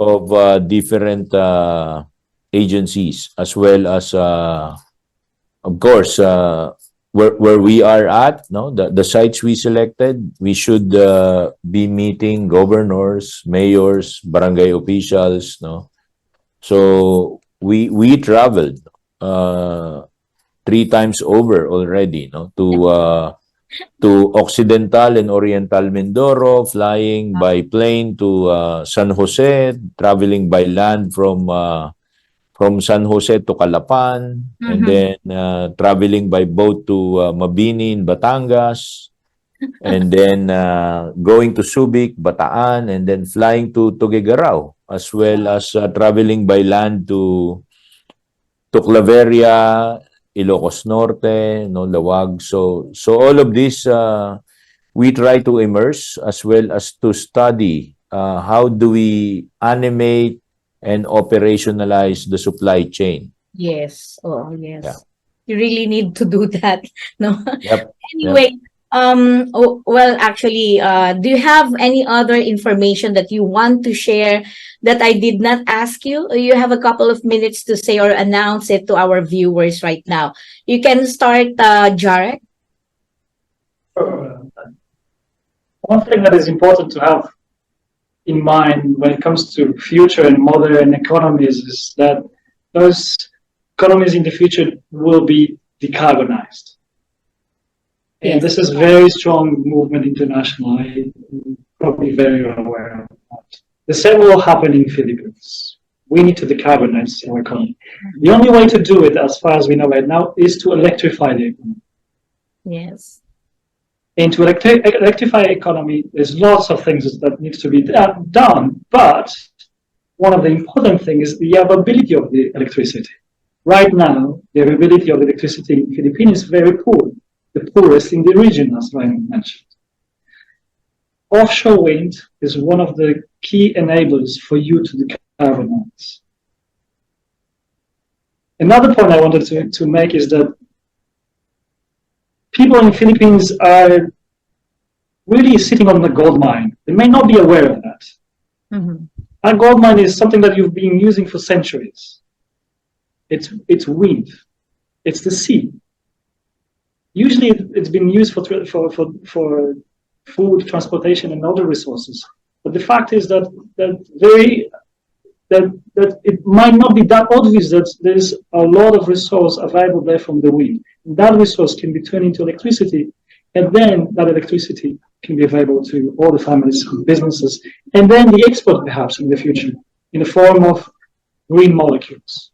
of different agencies, as well as of course where we are at, the sites we selected. We should be meeting governors, mayors, barangay officials, so we traveled 3 times over already, to Occidental and Oriental Mindoro, flying by plane to San Jose, traveling by land from San Jose to Calapan, and then traveling by boat to Mabini in Batangas, and then going to Subic, Bataan, and then flying to Tuguegarao, as well as traveling by land to Claveria, Ilocos Norte, Lawag. So all of this we try to immerse, as well as to study how do we animate and operationalize the supply chain. Yes. Oh, yes. Yeah. You really need to do that. No. Yep. Anyway, well, actually, do you have any other information that you want to share that I did not ask you? You have a couple of minutes to say or announce it to our viewers right now. You can start, Jarek. One thing that is important to have in mind when it comes to future and modern economies is that those economies in the future will be decarbonized. And this is very strong movement internationally, probably very aware of that. The same will happen in Philippines. We need to decarbonize our economy. The only way to do it, as far as we know right now, is to electrify the economy. Yes. And to electrify economy, there's lots of things that needs to be done, but one of the important things is the availability of the electricity. Right now, the availability of electricity in the Philippines is very poor, the poorest in the region, as Raymund mentioned. Offshore wind is one of the key enablers for you to decarbonize. Another point I wanted to make is that people in the Philippines are really sitting on the gold mine. They may not be aware of that. Mhm. Our gold mine is something that you've been using for centuries. It's wind. It's the sea. Usually it's been used for food, transportation, and other resources. But the fact is that it might not be that obvious that there's a lot of resource available there from the wind. That resource can be turned into electricity, and then that electricity can be available to all the families and businesses, and then the export perhaps in the future in the form of green molecules.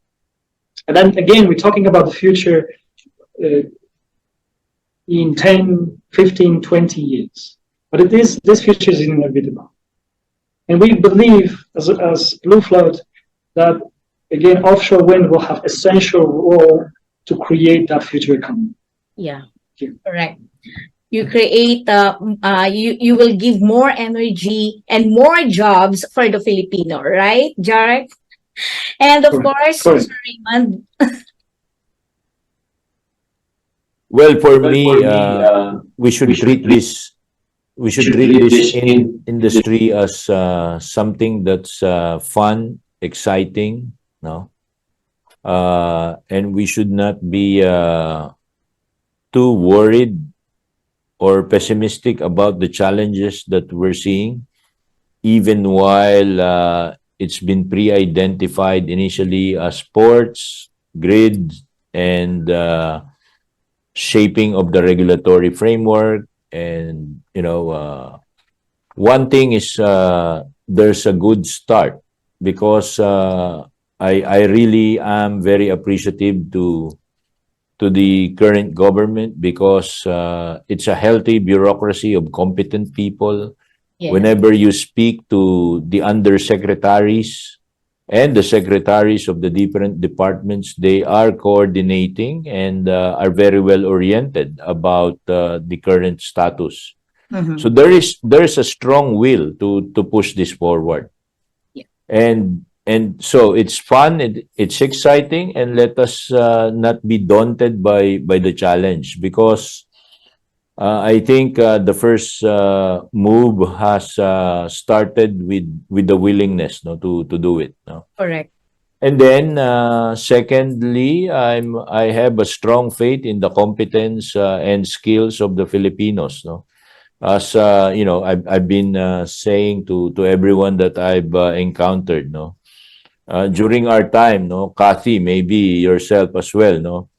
And then again, we're talking about the future in 10, 15, 20 years. But this future is inevitable. And we believe, as BlueFloat, that again, offshore wind will have essential role to create that future economy. Yeah, correct. You create, you will give more energy and more jobs for the Filipino, right, Jarek? And of course, Sir Raymond. Well, for me, we should treat this industry as something that's fun, exciting, no? And we should not be too worried or pessimistic about the challenges that we're seeing, even while it's been pre-identified initially as ports, grids, and shaping of the regulatory framework. And, one thing is there's a good start, because I really am very appreciative to the current government, because it's a healthy bureaucracy of competent people. Yeah. Whenever you speak to the undersecretaries and the secretaries of the different departments, they are coordinating and are very well oriented about the current status. Mhm. So there's a strong will to push this forward. Yeah. And so it's fun, it's exciting, and let us not be daunted by the challenge, because I think the first move has started with the willingness, to do it. No? Correct. And then secondly, I have a strong faith in the competence and skills of the Filipinos. No? As I've been saying to everyone that I've encountered, no, during our time, no, Cathy, maybe yourself as well, no,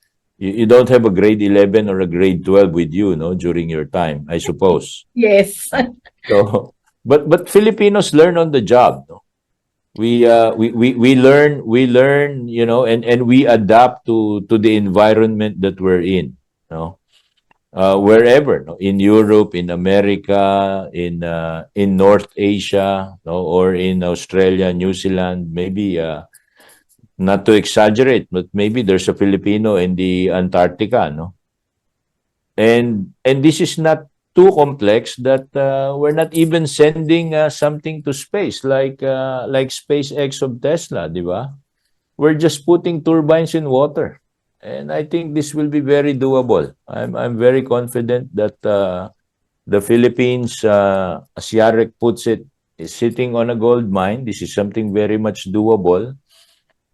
you don't have a grade 11 or a grade 12 with you, no, during your time, I suppose. Yes. So, but Filipinos learn on the job, no. We learn, and we adapt to the environment that we're in, no. Wherever, no? In Europe, in America, in North Asia, no? Or in Australia, New Zealand, maybe not to exaggerate, but maybe there's a Filipino in the Antarctica, no? And this is not too complex that we're not even sending something to space like SpaceX of Tesla, di ba? We're just putting turbines in water. And I think this will be very doable. I'm very confident that the Philippines, as Jarek puts it, is sitting on a gold mine. This is something very much doable.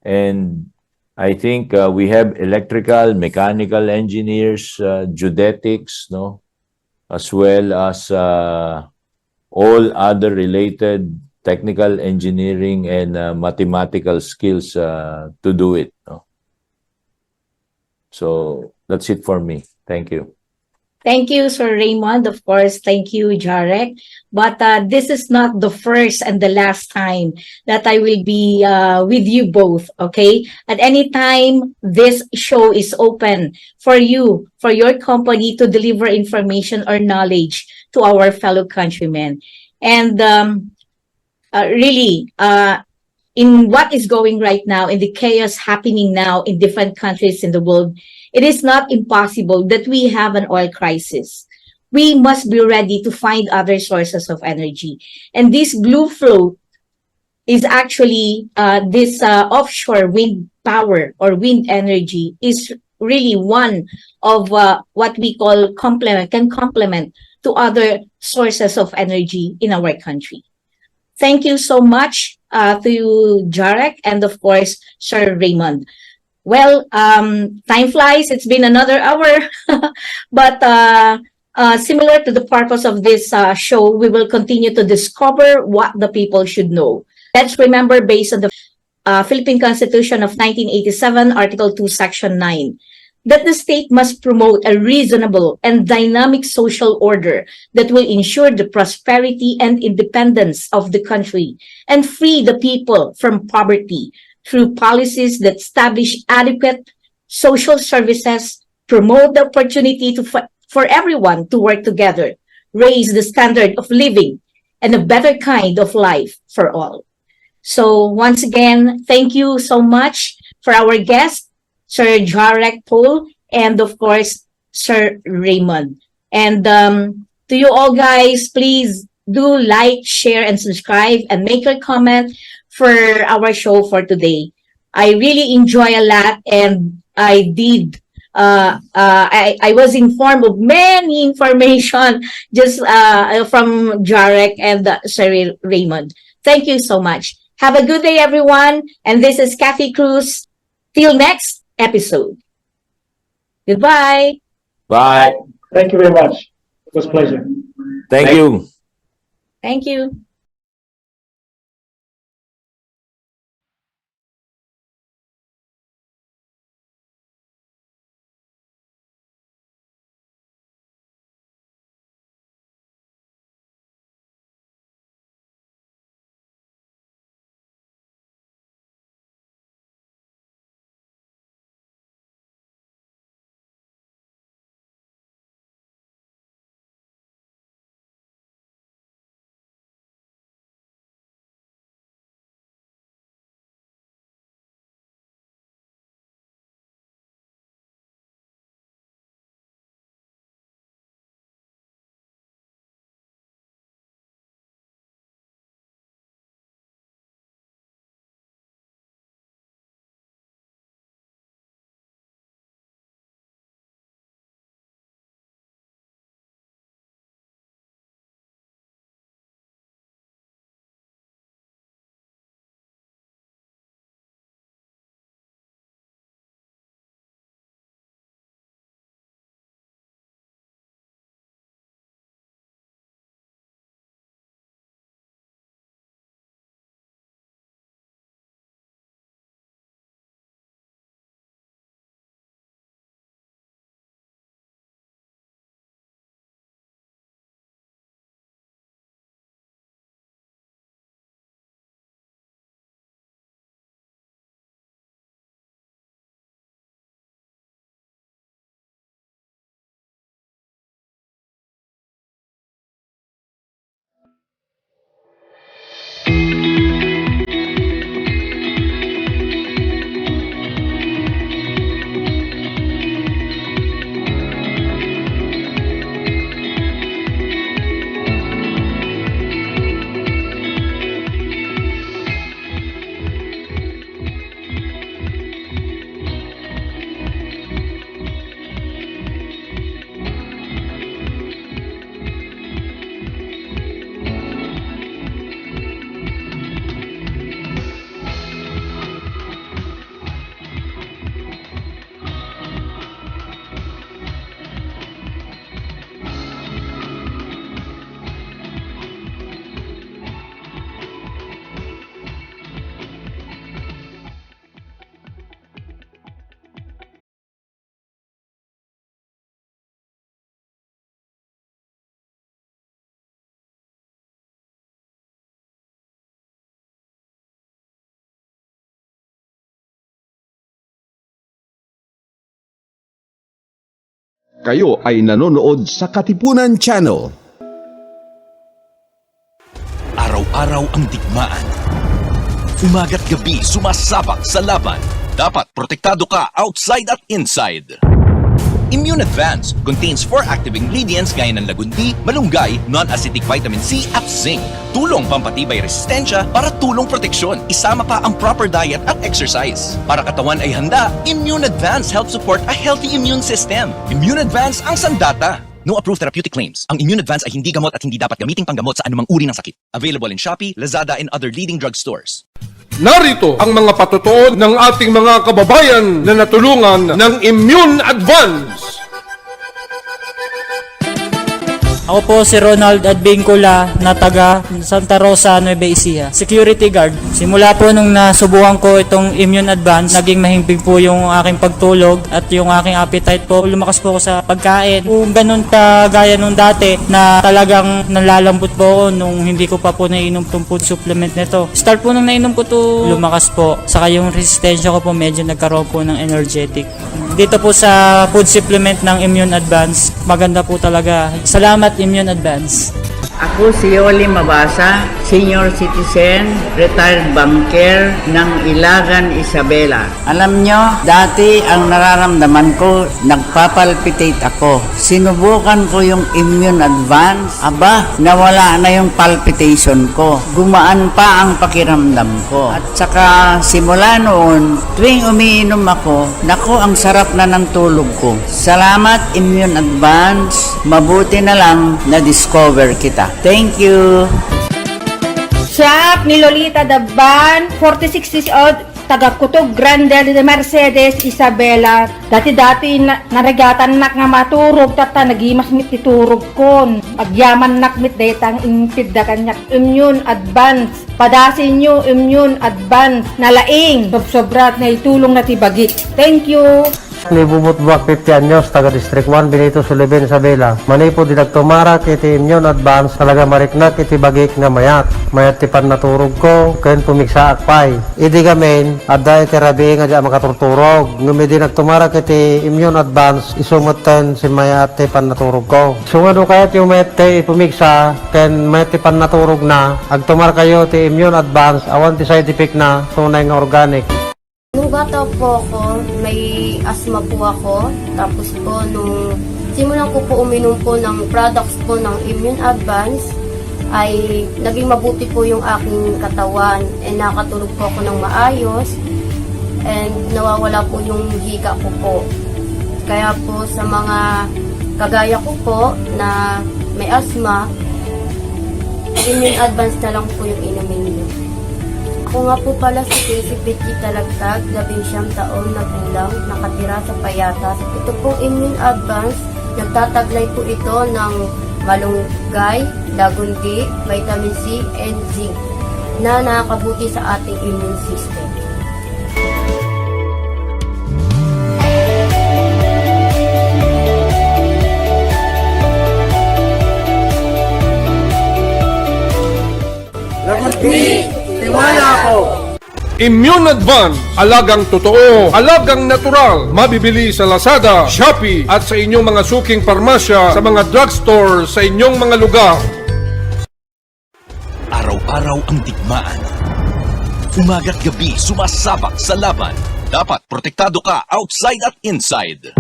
And I think we have electrical, mechanical engineers, geodetics, no, as well as all other related technical engineering and mathematical skills to do it. No? So that's it for me. Thank you. Thank you, Sir Raymond. Of course, thank you, Jarek. But this is not the first and the last time that I will be with you both, okay? At any time, this show is open for you, for your company to deliver information or knowledge to our fellow countrymen. And really, in what is going right now, in the chaos happening now in different countries in the world, it is not impossible that we have an oil crisis. We must be ready to find other sources of energy. And this BlueFloat is actually this offshore wind power or wind energy is really one of what we call can complement to other sources of energy in our country. Thank you so much to you, Jarek, and of course, Sir Raymund. Well, time flies. It's been another hour, but similar to the purpose of this show, we will continue to discover what the people should know. Let's remember, based on the Philippine Constitution of 1987, Article 2, Section 9, that the state must promote a reasonable and dynamic social order that will ensure the prosperity and independence of the country and free the people from poverty through policies that establish adequate social services, promote the opportunity for everyone to work together, raise the standard of living, and a better kind of life for all. So once again, thank you so much for our guest, Sir Jarek Pole, and of course, Sir Raymund. And to you all guys, please do like, share, and subscribe, and make your comment for our show for today. I really enjoy a lot, and I did. I was informed of many information just from Jarek and Sir Raymund. Thank you so much. Have a good day, everyone. And this is Cathy Cruz. Till next episode. Goodbye. Bye. Thank you very much. It was a pleasure. Thank you. Thank you. Kayo ay nanonood sa Katipunan Channel. Araw-araw ang digmaan. Umaga't gabi sumasabak sa laban. Dapat protektado ka outside at inside. Immune Advance contains 4 active ingredients gaya ng lagundi, malunggay, non-acidic vitamin C at zinc. Tulong pampatibay resistensya para tulong proteksyon. Isama pa ang proper diet at exercise. Para katawan ay handa, Immune Advance helps support a healthy immune system. Immune Advance ang sandata. No approved therapeutic claims. Ang Immune Advance ay hindi gamot at hindi dapat gamiting panggamot sa anumang uri ng sakit. Available in Shopee, Lazada, and other leading drugstores. Narito ang mga patutuon ng ating mga kababayan na natulungan ng Immune Advance. Ako po si Ronald Advincula na taga Santa Rosa, Nueva Ecija. Security guard. Simula po nung nasubukan ko itong Immune Advance, naging mahimbing po yung aking pagtulog at yung aking appetite po. Lumakas po ako sa pagkain. Kung ganun kagaya nung dati na talagang nalalambot po ako nung hindi ko pa po nainom itong food supplement nito. Start po nung nainom ko to, lumakas po. Saka yung resistensya ko po medyo nagkaroon po ng energetic. Dito po sa food supplement ng Immune Advance, maganda po talaga. Salamat Immune Advance. Ako si Yoli Mabasa, senior citizen, retired banker ng Ilagan, Isabela. Alam nyo, dati ang nararamdaman ko, nagpapalpitate ako. Sinubukan ko yung Immune Advance. Aba, nawala na yung palpitation ko. Gumaan pa ang pakiramdam ko. At saka simula noon, tuwing umiinom ako, naku, ang sarap na ng tulog ko. Salamat Immune Advance. Mabuti na lang na-discover kita. Thank you. Siya ni Lolita Daban, 46 years old, taga Kutog Grande de Mercedes, Isabela. Dati-dati naragatan nak nga maturog, tata nagimas mit titurog kon. Agyaman nak mit detang impid da kanyak Immune Advance. Padasin nyo Immune Advance. Nalaing, sobrat na itulong na tibagit. Thank you. Libumot buwak 50 anyos, taga District 1, Benito Sullivan, Isabela. Manipo dinagtumarak iti Immune Advance, talaga mariknak iti bagik nga mayat. Mayat ti pannaturog ko, kayon pumiksa akpay. Idi gamin, adda iti rabi nga di makaturturog. Ngumi dinagtumarak iti Immune Advance, isumutten si mayat ti pannaturog ko. Sungado kayat yung mayat ti pumiksa, kayon mayat ti pannaturog na, agtumar kayo ti Immune Advance, awan ti side effect na, tunay nga organic. Nung bata po ako, may asthma po ako. Tapos po, nung simulan ko po uminom po ng products po ng Immune Advance, ay naging mabuti po yung aking katawan. And nakatulog po ako ng maayos. And nawawala po yung hika ko po. Kaya po sa mga kagaya ko po na may asthma, Immune Advance na lang po yung inumin niyo. Ako nga po pala si Cathy Betty Talagtag, 19 taon na gulang, nakatira sa Payatas. Ito pong Immune Advance, nagtataglay po ito ng malunggay, lagundi, vitamin C, and zinc na nakakabuti sa ating immune system. Lagundi! Tiwala ako! Immune Advance, alagang totoo, alagang natural, mabibili sa Lazada, Shopee at sa inyong mga suking parmasya, sa mga drugstore, sa inyong mga lugar. Araw-araw ang digmaan. Umaga't gabi sumasabak sa laban. Dapat protektado ka outside at inside.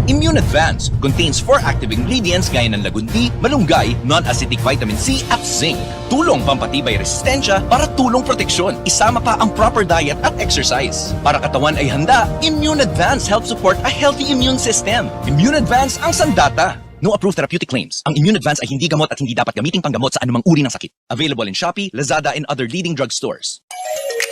Immune Advance contains 4 active ingredients gaya ng lagundi, malunggay, non-acidic vitamin C at zinc. Tulong pampatibay resistensya para tulong proteksyon. Isama pa ang proper diet at exercise. Para katawan ay handa, Immune Advance helps support a healthy immune system. Immune Advance ang sandata. No approved therapeutic claims. Ang Immune Advance ay hindi gamot at hindi dapat gamiting panggamot sa anumang uri ng sakit. Available in Shopee, Lazada, and other leading drugstores.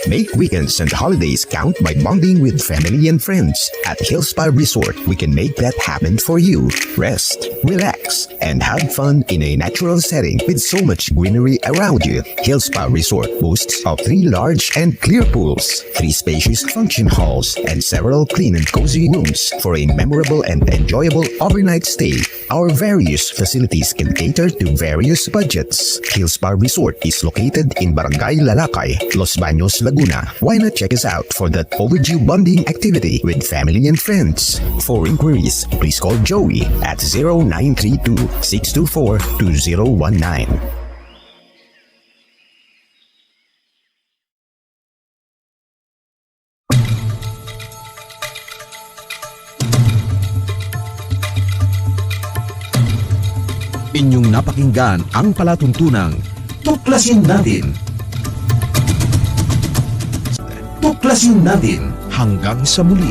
Make weekends and holidays count by bonding with family and friends. At Hillspa Resort, we can make that happen for you. Rest, relax, and have fun in a natural setting with so much greenery around you. Hillspa Resort boasts of 3 large and clear pools, 3 spacious function halls, and several clean and cozy rooms for a memorable and enjoyable overnight stay. Our various facilities can cater to various budgets. Hillspa Resort is located in Barangay Lalakay, Los Baños, Laguna. Why not check us out for that overdue bonding activity with family and friends? For inquiries, please call Joey at 0932-624-2019. Inyong napakinggan ang palatuntunang Tuklasin Natin. Tuklasin natin hanggang sa muli.